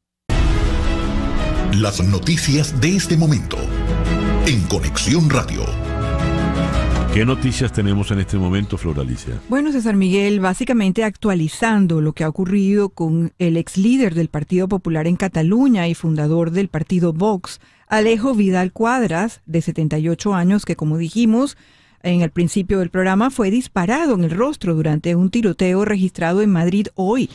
Las noticias de este momento en Conexión Radio. ¿Qué noticias tenemos en este momento, Flor Alicia? Bueno, César Miguel, básicamente actualizando lo que ha ocurrido con el ex líder del Partido Popular en Cataluña y fundador del partido Vox, Alejo Vidal Quadras, de 78 años, que como dijimos en el principio del programa, fue disparado en el rostro durante un tiroteo registrado en Madrid hoy.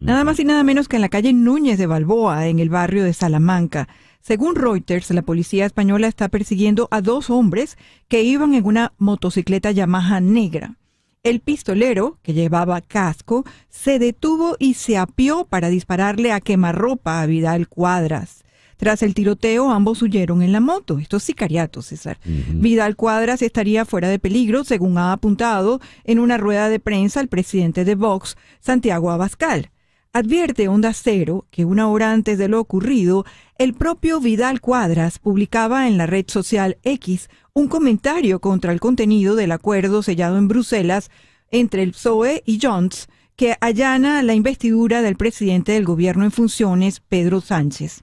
Nada más y nada menos que en la calle Núñez de Balboa, en el barrio de Salamanca. Según Reuters, la policía española está persiguiendo a 2 hombres que iban en una motocicleta Yamaha negra. El pistolero, que llevaba casco, se detuvo y se apió para dispararle a quemarropa a Vidal Quadras. Tras el tiroteo, ambos huyeron en la moto. Esto es sicariato, César. Vidal Quadras estaría fuera de peligro, según ha apuntado en una rueda de prensa el presidente de Vox, Santiago Abascal. Advierte Onda Cero que 1 hora antes de lo ocurrido, el propio Vidal Quadras publicaba en la red social X un comentario contra el contenido del acuerdo sellado en Bruselas entre el PSOE y Junts, que allana la investidura del presidente del gobierno en funciones, Pedro Sánchez.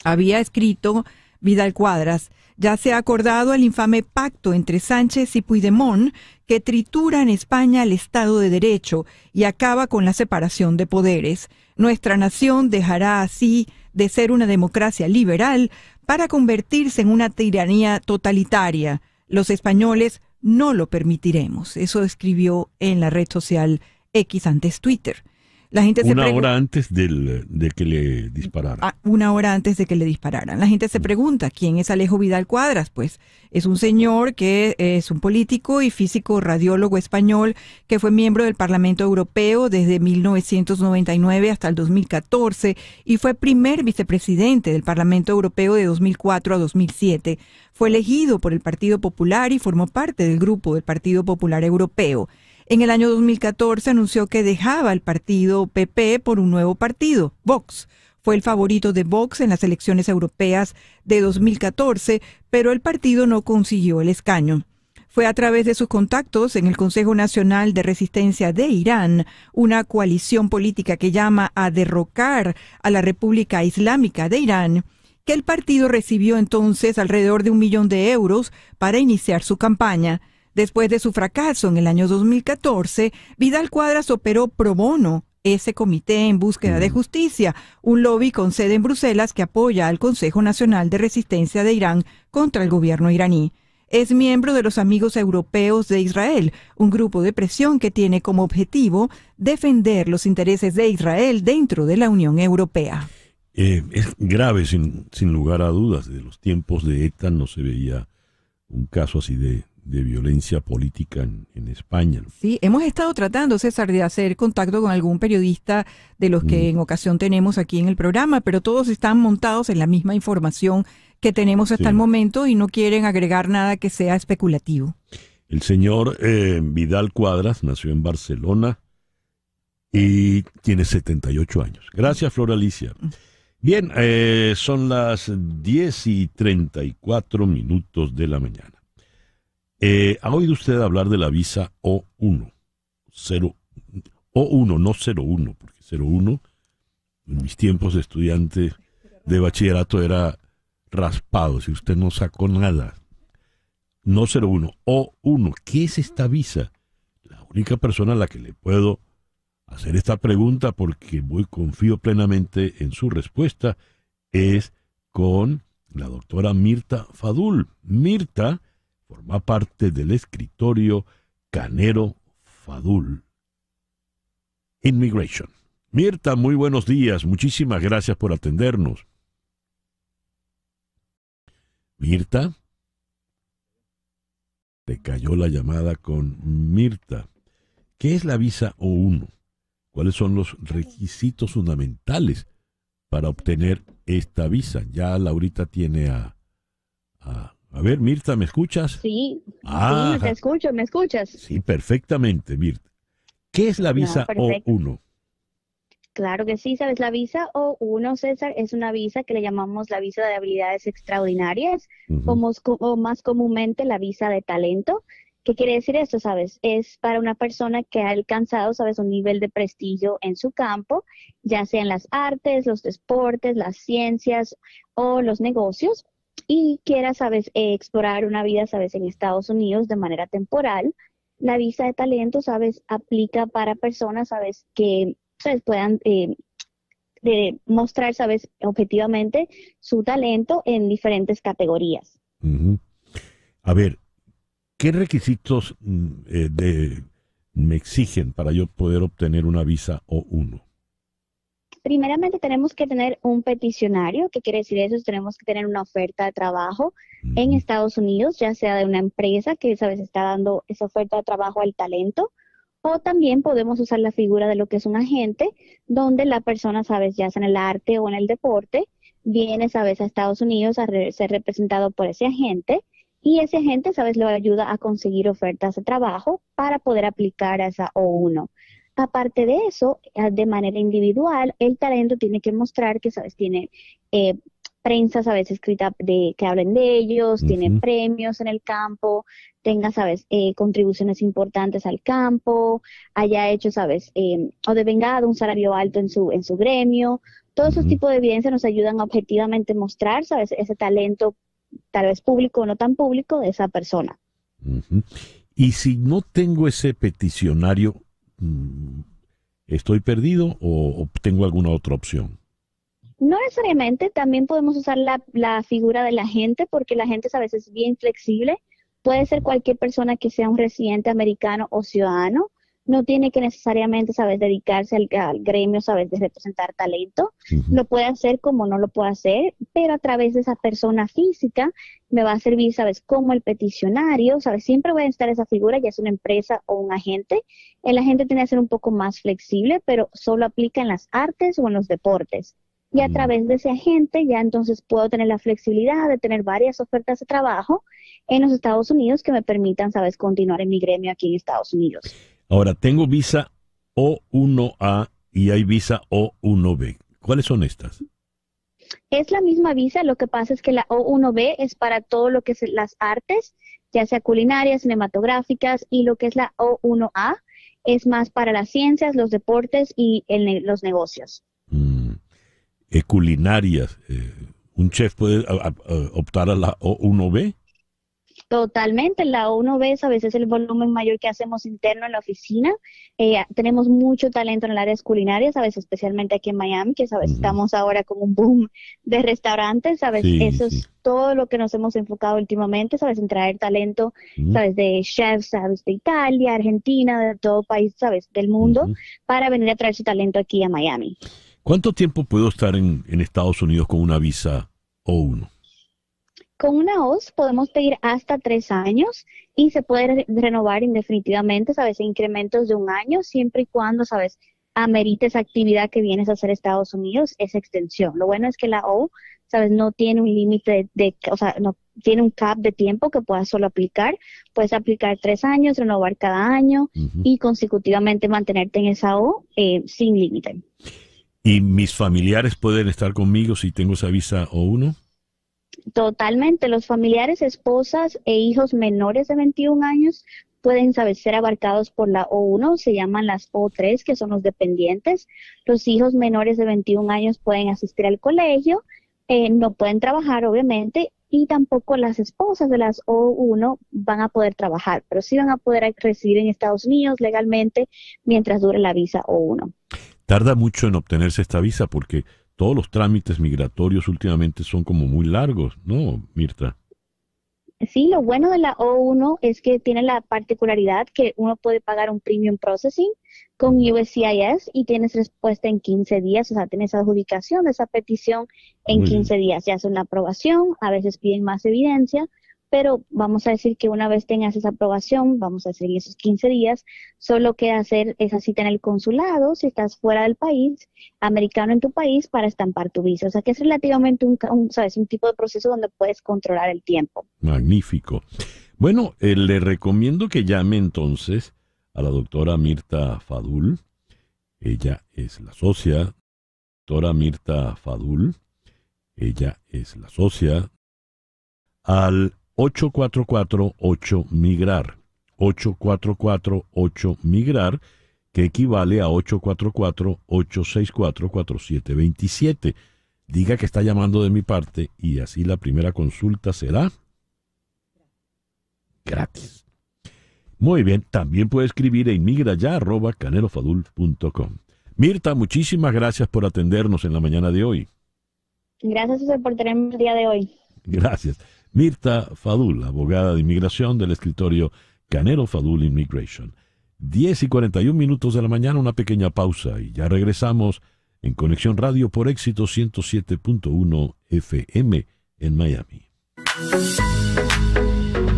Había escrito Vidal Quadras: ya se ha acordado el infame pacto entre Sánchez y Puigdemont que tritura en España el Estado de Derecho y acaba con la separación de poderes. Nuestra nación dejará así de ser una democracia liberal para convertirse en una tiranía totalitaria. Los españoles no lo permitiremos. Eso escribió en la red social X, antes Twitter. La gente una hora antes de que le dispararan. 1 hora antes de que le dispararan. La gente se pregunta, ¿quién es Alejo Vidal Quadras? Pues es un señor que es un político y físico radiólogo español que fue miembro del Parlamento Europeo desde 1999 hasta el 2014 y fue primer vicepresidente del Parlamento Europeo de 2004 a 2007. Fue elegido por el Partido Popular y formó parte del grupo del Partido Popular Europeo. En el año 2014 anunció que dejaba el partido PP por un nuevo partido, Vox. Fue el favorito de Vox en las elecciones europeas de 2014, pero el partido no consiguió el escaño. Fue a través de sus contactos en el Consejo Nacional de Resistencia de Irán, una coalición política que llama a derrocar a la República Islámica de Irán, que el partido recibió entonces alrededor de 1 millón de euros para iniciar su campaña. Después de su fracaso en el año 2014, Vidal Quadras operó pro bono ese comité en búsqueda de justicia, un lobby con sede en Bruselas que apoya al Consejo Nacional de Resistencia de Irán contra el gobierno iraní. Es miembro de los Amigos Europeos de Israel, un grupo de presión que tiene como objetivo defender los intereses de Israel dentro de la Unión Europea. Es grave, sin lugar a dudas. De los tiempos de ETA no se veía un caso así de violencia política en España. Sí, hemos estado tratando, César, de hacer contacto con algún periodista de los que en ocasión tenemos aquí en el programa, pero todos están montados en la misma información que tenemos hasta el momento y no quieren agregar nada que sea especulativo. El señor Vidal Quadras nació en Barcelona y tiene 78 años. Gracias, Flor Alicia. Bien, son las 10:34 de la mañana. ¿Ha oído usted hablar de la visa O1? O1, no 01, porque 01 en mis tiempos de estudiante de bachillerato era raspado, si usted no sacó nada. No 01, O1. ¿Qué es esta visa? La única persona a la que le puedo hacer esta pregunta, porque confío plenamente en su respuesta, es con la doctora Mirta Fadul. Mirta forma parte del escritorio Canero Fadul Immigration. Mirta, muy buenos días. Muchísimas gracias por atendernos. Mirta, te cayó la llamada con Mirta. ¿Qué es la visa O1? ¿Cuáles son los requisitos fundamentales para obtener esta visa? Ya Laurita tiene a ver, Mirta, ¿me escuchas? Sí, Ah, sí, te escucho, ¿me escuchas? sí, perfectamente, Mirta. ¿Qué es la visa perfecto. O1? Claro que sí, sabes, la visa O1, César, es una visa que le llamamos la visa de habilidades extraordinarias, o más comúnmente la visa de talento. ¿Qué quiere decir esto, sabes? Es para una persona que ha alcanzado, sabes, un nivel de prestigio en su campo, ya sea en las artes, los deportes, las ciencias o los negocios, y quiera, sabes, explorar una vida, sabes, en Estados Unidos de manera temporal. La visa de talento, sabes, aplica para personas, sabes, que puedan mostrar, sabes, objetivamente su talento en diferentes categorías. A ver, ¿qué requisitos me exigen para yo poder obtener una visa O1? Primeramente tenemos que tener un peticionario. ¿Qué quiere decir eso? Tenemos que tener una oferta de trabajo en Estados Unidos, ya sea de una empresa que, sabes, está dando esa oferta de trabajo al talento, o también podemos usar la figura de lo que es un agente, donde la persona, sabes, ya sea en el arte o en el deporte, viene, sabes, a Estados Unidos a ser representado por ese agente, y ese agente, sabes, lo ayuda a conseguir ofertas de trabajo para poder aplicar a esa O1. Aparte de eso, de manera individual, el talento tiene que mostrar que, sabes, tiene prensa, sabes, escrita que hablen de ellos, tiene premios en el campo, tenga, sabes, contribuciones importantes al campo, haya hecho, sabes, o devengado un salario alto en su gremio. Todos esos tipos de evidencia nos ayudan a objetivamente mostrar, sabes, ese talento, tal vez público o no tan público, de esa persona. Y si no tengo ese peticionario, ¿estoy perdido o tengo alguna otra opción? No necesariamente, también podemos usar la figura del agente, porque el agente, sabes, es bien flexible. Puede ser cualquier persona que sea un residente americano o ciudadano. No tiene que necesariamente, sabes, dedicarse al gremio, sabes, de representar talento. Lo puede hacer como no lo puede hacer, pero a través de esa persona física me va a servir, sabes, como el peticionario, sabes, siempre voy a necesitar esa figura, ya es una empresa o un agente. El agente tiene que ser un poco más flexible, pero solo aplica en las artes o en los deportes. Y a través de ese agente ya entonces puedo tener la flexibilidad de tener varias ofertas de trabajo en los Estados Unidos que me permitan, sabes, continuar en mi gremio aquí en Estados Unidos. Ahora, tengo visa O1A y hay visa O1B. ¿Cuáles son estas? Es la misma visa, lo que pasa es que la O1B es para todo lo que es las artes, ya sea culinarias, cinematográficas, y lo que es la O1A es más para las ciencias, los deportes y los negocios. Culinarias. ¿Un chef puede optar a la O1B? Totalmente, la O1B a veces es el volumen mayor que hacemos interno en la oficina. Tenemos mucho talento en el área culinaria, sabes, especialmente aquí en Miami, que sabes, estamos ahora con un boom de restaurantes, sabes, eso es todo lo que nos hemos enfocado últimamente, sabes, en traer talento, sabes, de chefs, sabes, de Italia, Argentina, de todo país, sabes, del mundo, para venir a traer su talento aquí a Miami. ¿Cuánto tiempo puedo estar en Estados Unidos con una visa O1? Con una OS podemos pedir hasta 3 años y se puede renovar indefinitivamente, sabes, incrementos de 1 año, siempre y cuando, sabes, amerite esa actividad que vienes a hacer a Estados Unidos, esa extensión. Lo bueno es que la O, sabes, no tiene un límite o sea, no tiene un cap de tiempo que puedas solo aplicar. Puedes aplicar 3 años, renovar cada año y consecutivamente mantenerte en esa O sin límite. ¿Y mis familiares pueden estar conmigo si tengo esa visa O1? Totalmente. Los familiares, esposas e hijos menores de 21 años pueden ser abarcados por la O1, se llaman las O3, que son los dependientes. Los hijos menores de 21 años pueden asistir al colegio, no pueden trabajar, obviamente, y tampoco las esposas de las O1 van a poder trabajar, pero sí van a poder residir en Estados Unidos legalmente mientras dure la visa O1. Tarda mucho en obtenerse esta visa porque todos los trámites migratorios últimamente son como muy largos, ¿no, Mirta? Sí, lo bueno de la O1 es que tiene la particularidad que uno puede pagar un premium processing con USCIS y tienes respuesta en 15 días, o sea, tienes adjudicación de esa petición en 15 días. Ya hace una aprobación, a veces piden más evidencia, pero vamos a decir que una vez tengas esa aprobación, vamos a decir en esos 15 días, solo queda hacer esa cita en el consulado, si estás fuera del país, americano en tu país, para estampar tu visa. O sea que es relativamente un tipo de proceso donde puedes controlar el tiempo. Magnífico. Bueno, le recomiendo que llame entonces a la doctora Mirta Fadul. Ella es la socia. Doctora Mirta Fadul. Ella es la socia. Al 844-8-MIGRAR, 844-8-MIGRAR, que equivale a 844-864-4727. Diga que está llamando de mi parte y así la primera consulta será gratis. Muy bien, también puede escribir a inmigraya@canelofadul.com. Mirta, muchísimas gracias por atendernos en la mañana de hoy. Gracias por tenerme el día de hoy. Gracias. Mirta Fadul, abogada de inmigración del escritorio Canelo Fadul Immigration. 10:41 de la mañana, una pequeña pausa y ya regresamos en Conexión Radio por Éxito 107.1 FM en Miami.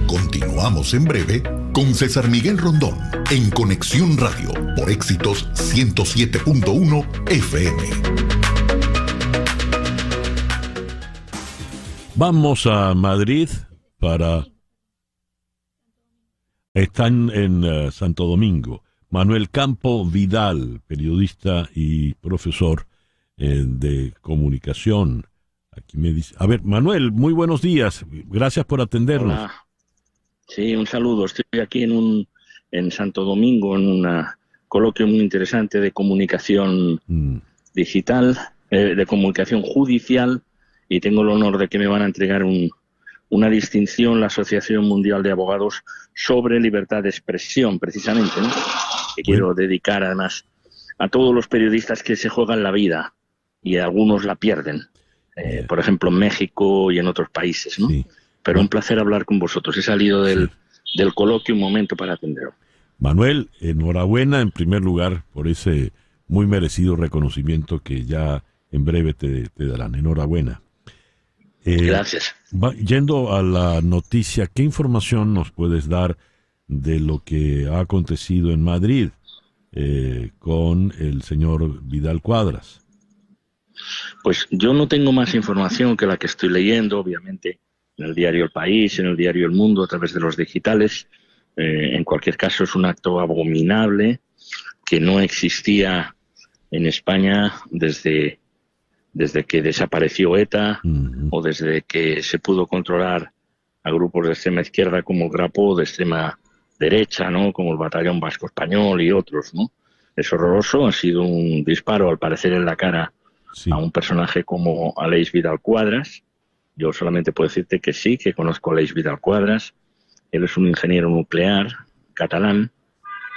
Continuamos en breve con César Miguel Rondón en Conexión Radio por Éxitos 107.1 FM. Vamos a Madrid Están en Santo Domingo. Manuel Campo Vidal, periodista y profesor de comunicación. Aquí me dice... A ver, Manuel, muy buenos días. Gracias por atendernos. Hola. Sí, un saludo. Estoy aquí en Santo Domingo en un coloquio muy interesante de comunicación digital, de comunicación judicial, y tengo el honor de que me van a entregar una distinción la Asociación Mundial de Abogados sobre libertad de expresión, precisamente, ¿no? Que quiero dedicar además a todos los periodistas que se juegan la vida y algunos la pierden, por ejemplo en México y en otros países, ¿no? Sí. Pero un placer hablar con vosotros. He salido del coloquio un momento para atenderos. Manuel, enhorabuena en primer lugar por ese muy merecido reconocimiento que ya en breve te darán. Enhorabuena. Gracias. Yendo a la noticia, ¿qué información nos puedes dar de lo que ha acontecido en Madrid con el señor Vidal Cuadras? Pues yo no tengo más información que la que estoy leyendo, obviamente, en el diario El País, en el diario El Mundo, a través de los digitales. En cualquier caso, es un acto abominable que no existía en España desde que desapareció ETA o desde que se pudo controlar a grupos de extrema izquierda como el Grapo, de extrema derecha, ¿no? Como el Batallón Vasco Español y otros, ¿no? Es horroroso, ha sido un disparo al parecer en la cara a un personaje como Aleix Vidal Cuadras. Yo solamente puedo decirte que sí, que conozco a Aleix Vidal Cuadras. Él es un ingeniero nuclear catalán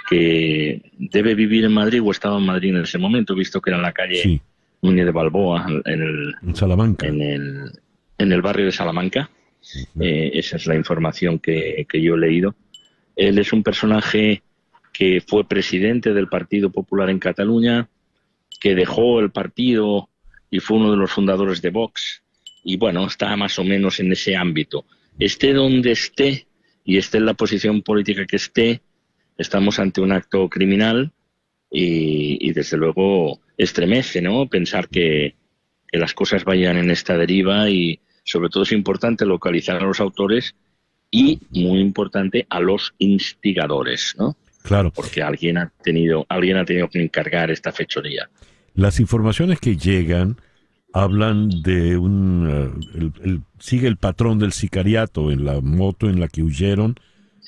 que debe vivir en Madrid o estaba en Madrid en ese momento, visto que era en la calle Núñez de Balboa, en Salamanca. En el barrio de Salamanca. Esa es la información que yo he leído. Él es un personaje que fue presidente del Partido Popular en Cataluña, que dejó el partido y fue uno de los fundadores de Vox. Y bueno, está más o menos en ese ámbito. Esté donde esté y esté en la posición política que esté, estamos ante un acto criminal y desde luego estremece, ¿no? Pensar que las cosas vayan en esta deriva, y sobre todo es importante localizar a los autores y, muy importante, a los instigadores, ¿no? Claro. Porque alguien ha tenido que encargar esta fechoría. Las informaciones que llegan hablan de sigue el patrón del sicariato en la moto en la que huyeron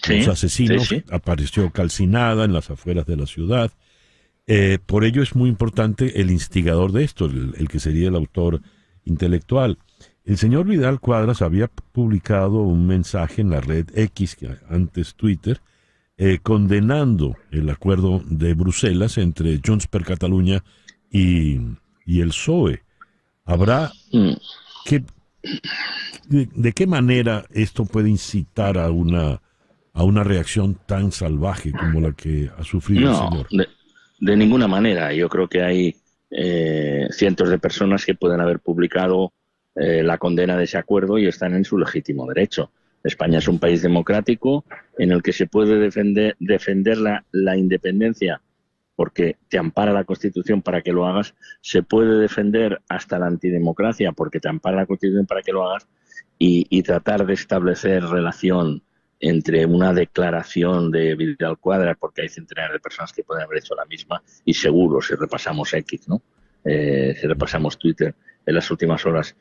los asesinos, apareció calcinada en las afueras de la ciudad. Por ello es muy importante el instigador de esto, el que sería el autor intelectual. El señor Vidal Quadras había publicado un mensaje en la red X, que antes Twitter, condenando el acuerdo de Bruselas entre Junts per Catalunya y el PSOE. ¿Habrá de qué manera esto puede incitar a una reacción tan salvaje como la que ha sufrido el señor? De ninguna manera. Yo creo que hay cientos de personas que pueden haber publicado la condena de ese acuerdo y están en su legítimo derecho. España es un país democrático en el que se puede defender la independencia porque te ampara la Constitución para que lo hagas, se puede defender hasta la antidemocracia porque te ampara la Constitución para que lo hagas y tratar de establecer relación entre una declaración de Vidal Quadras, porque hay centenares de personas que pueden haber hecho la misma, y seguro, si repasamos X, ¿no? Si repasamos Twitter en las últimas horas,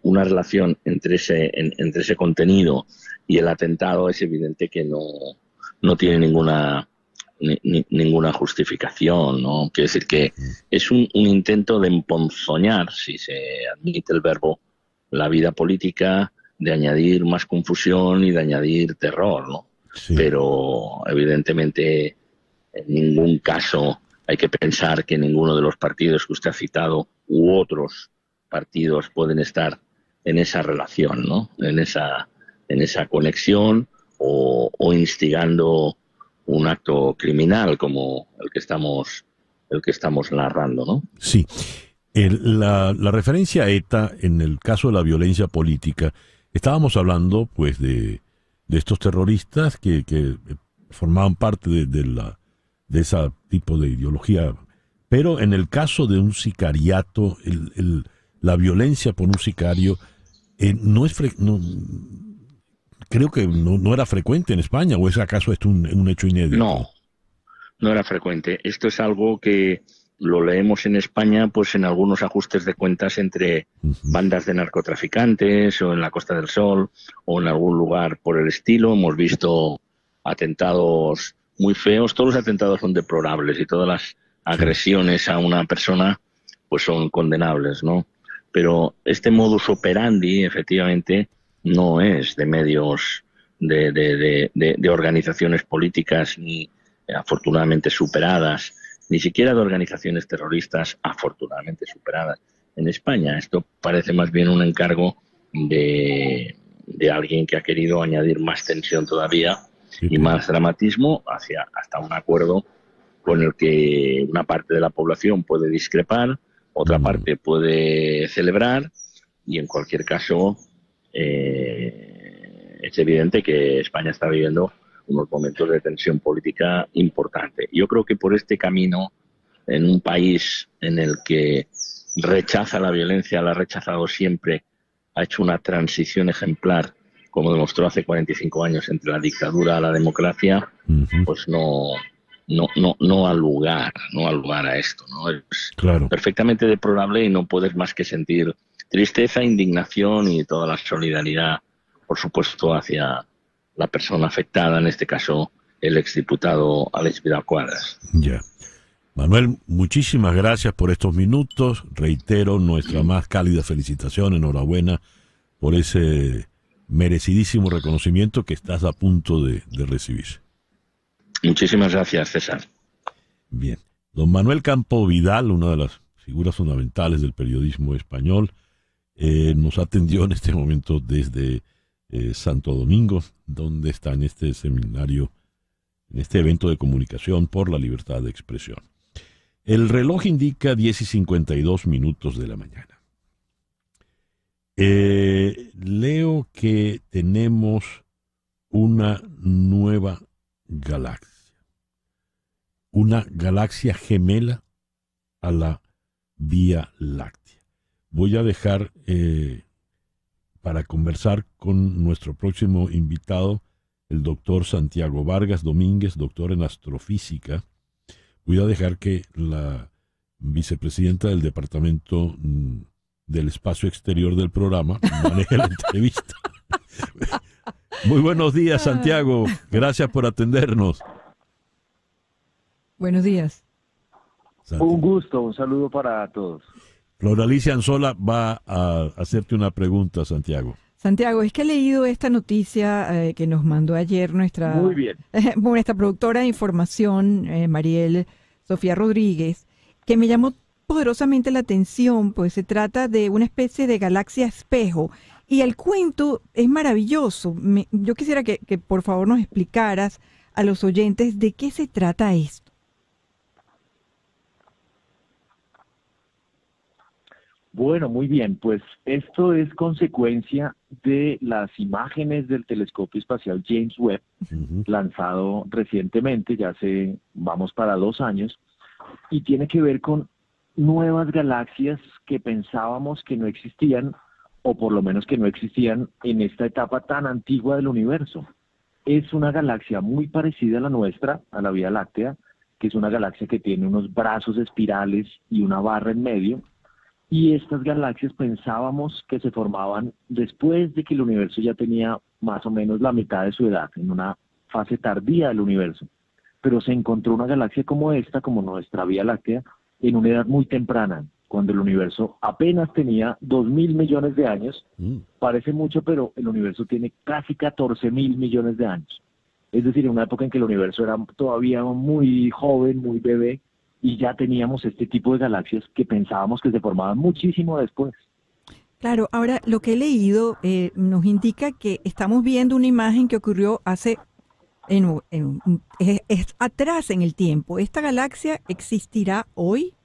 una relación entre ese contenido y el atentado es evidente que no tiene ninguna justificación, ¿no? Quiere decir que es un intento de emponzoñar, si se admite el verbo, la vida política, de añadir más confusión y de añadir terror, ¿no? Sí. Pero evidentemente en ningún caso hay que pensar que ninguno de los partidos que usted ha citado u otros partidos pueden estar en esa relación, ¿no? En esa conexión o instigando un acto criminal como el que estamos narrando, ¿no? Sí. La referencia a ETA en el caso de la violencia política, estábamos hablando pues de estos terroristas que formaban parte de ese tipo de ideología, pero en el caso de un sicariato, la violencia por un sicario creo que no era frecuente en España, ¿o es acaso esto un hecho inédito? No era frecuente. Esto es algo que lo leemos en España pues en algunos ajustes de cuentas entre bandas de narcotraficantes o en la Costa del Sol o en algún lugar por el estilo. Hemos visto atentados muy feos. Todos los atentados son deplorables y todas las agresiones a una persona pues son condenables, ¿no? Pero este modus operandi efectivamente no es de medios de organizaciones políticas ni afortunadamente superadas, ni siquiera de organizaciones terroristas afortunadamente superadas en España. Esto parece más bien un encargo de alguien que ha querido añadir más tensión todavía y más dramatismo hasta un acuerdo con el que una parte de la población puede discrepar, otra parte puede celebrar y en cualquier caso es evidente que España está viviendo unos momentos de tensión política importante. Yo creo que por este camino, en un país en el que rechaza la violencia, la ha rechazado siempre, ha hecho una transición ejemplar, como demostró hace 45 años entre la dictadura a la democracia, pues no ha lugar a esto, ¿no? Es perfectamente deplorable y no puedes más que sentir tristeza, indignación y toda la solidaridad, por supuesto, hacia la persona afectada, en este caso el exdiputado Alex Vidal Quadras. Ya. Manuel, muchísimas gracias por estos minutos. Reitero nuestra más cálida felicitación, enhorabuena por ese merecidísimo reconocimiento que estás a punto de recibir. Muchísimas gracias, César. Bien. Don Manuel Campo Vidal, una de las figuras fundamentales del periodismo español, nos atendió en este momento desde Santo Domingo, donde está en este seminario, en este evento de comunicación por la libertad de expresión. El reloj indica 10:52 de la mañana. Leo que tenemos una nueva galaxia gemela a la Vía Láctea. Voy a dejar para conversar con nuestro próximo invitado, el doctor Santiago Vargas Domínguez, doctor en astrofísica. Voy a dejar que la vicepresidenta del Departamento del espacio exterior del programa maneje la entrevista. Muy buenos días, Santiago. Gracias por atendernos. Buenos días. Santiago. Un gusto, un saludo para todos. Floralicia Anzola va a hacerte una pregunta, Santiago. Santiago, es que he leído esta noticia que nos mandó ayer nuestra productora de información, Mariel Sofía Rodríguez, que me llamó poderosamente la atención, pues se trata de una especie de galaxia espejo y el cuento es maravilloso. Yo quisiera que por favor nos explicaras a los oyentes de qué se trata esto. Bueno, muy bien, pues esto es consecuencia de las imágenes del telescopio espacial James Webb, lanzado recientemente, vamos para 2 años, y tiene que ver con nuevas galaxias que pensábamos que no existían, o por lo menos que no existían en esta etapa tan antigua del universo. Es una galaxia muy parecida a la nuestra, a la Vía Láctea, que es una galaxia que tiene unos brazos espirales y una barra en medio, y estas galaxias pensábamos que se formaban después de que el universo ya tenía más o menos la mitad de su edad, en una fase tardía del universo. Pero se encontró una galaxia como esta, como nuestra Vía Láctea, en una edad muy temprana, cuando el universo apenas tenía 2.000 millones de años. Parece mucho, pero el universo tiene casi 14.000 millones de años. Es decir, en una época en que el universo era todavía muy joven, muy bebé, y ya teníamos este tipo de galaxias que pensábamos que se formaban muchísimo después. Claro, ahora lo que he leído nos indica que estamos viendo una imagen que ocurrió hace es atrás en el tiempo. ¿Esta galaxia existirá hoy?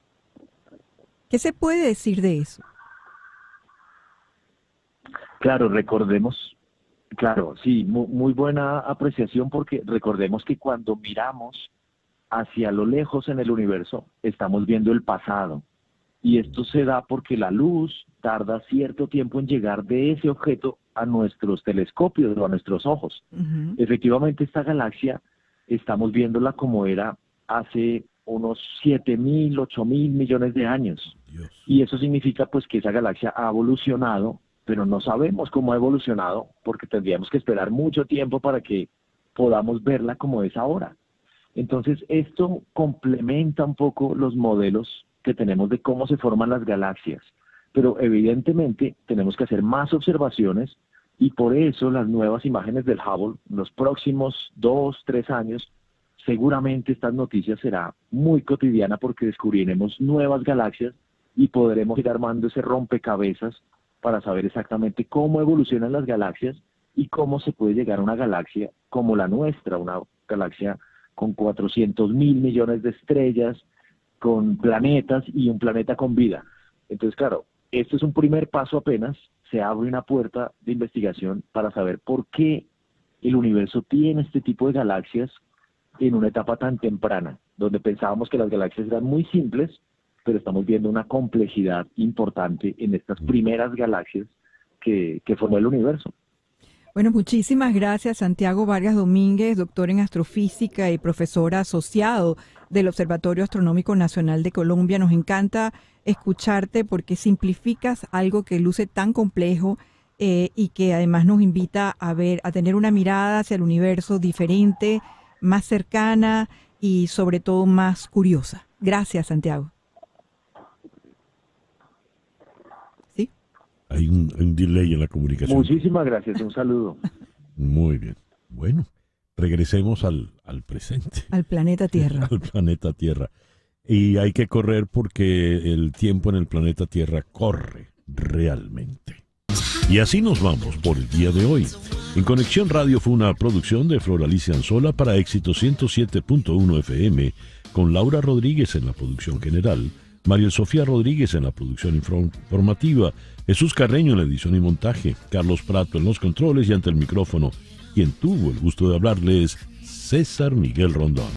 ¿Qué se puede decir de eso? Claro, recordemos, sí, muy buena apreciación, porque recordemos que cuando miramos hacia lo lejos en el universo, estamos viendo el pasado. Y esto se da porque la luz tarda cierto tiempo en llegar de ese objeto a nuestros telescopios o a nuestros ojos. Efectivamente, esta galaxia estamos viéndola como era hace unos 7.000, 8.000 millones de años. Dios. Y eso significa pues que esa galaxia ha evolucionado, pero no sabemos cómo ha evolucionado, porque tendríamos que esperar mucho tiempo para que podamos verla como es ahora. Entonces, esto complementa un poco los modelos que tenemos de cómo se forman las galaxias, pero evidentemente tenemos que hacer más observaciones, y por eso las nuevas imágenes del Hubble, en los próximos 2, 3 años, seguramente esta noticia será muy cotidiana, porque descubriremos nuevas galaxias y podremos ir armando ese rompecabezas para saber exactamente cómo evolucionan las galaxias y cómo se puede llegar a una galaxia como la nuestra, una galaxia con 400.000 millones de estrellas, con planetas y un planeta con vida. Entonces, claro, esto es un primer paso apenas. Se abre una puerta de investigación para saber por qué el universo tiene este tipo de galaxias en una etapa tan temprana, donde pensábamos que las galaxias eran muy simples, pero estamos viendo una complejidad importante en estas primeras galaxias que formó el universo. Bueno, muchísimas gracias, Santiago Vargas Domínguez, doctor en astrofísica y profesor asociado del Observatorio Astronómico Nacional de Colombia. Nos encanta escucharte porque simplificas algo que luce tan complejo y que además nos invita a tener una mirada hacia el universo diferente, más cercana y sobre todo más curiosa. Gracias, Santiago. Hay un delay en la comunicación. Muchísimas gracias, un saludo. Muy bien. Bueno, regresemos al presente. Al planeta Tierra. Al planeta Tierra. Y hay que correr porque el tiempo en el planeta Tierra corre realmente. Y así nos vamos por el día de hoy. En Conexión Radio fue una producción de Floralicia Anzola para Éxito 107.1 FM, con Laura Rodríguez en la producción general, Mariel Sofía Rodríguez en la producción informativa, Jesús Carreño en la edición y montaje, Carlos Prato en los controles, y ante el micrófono, quien tuvo el gusto de hablarles, César Miguel Rondón.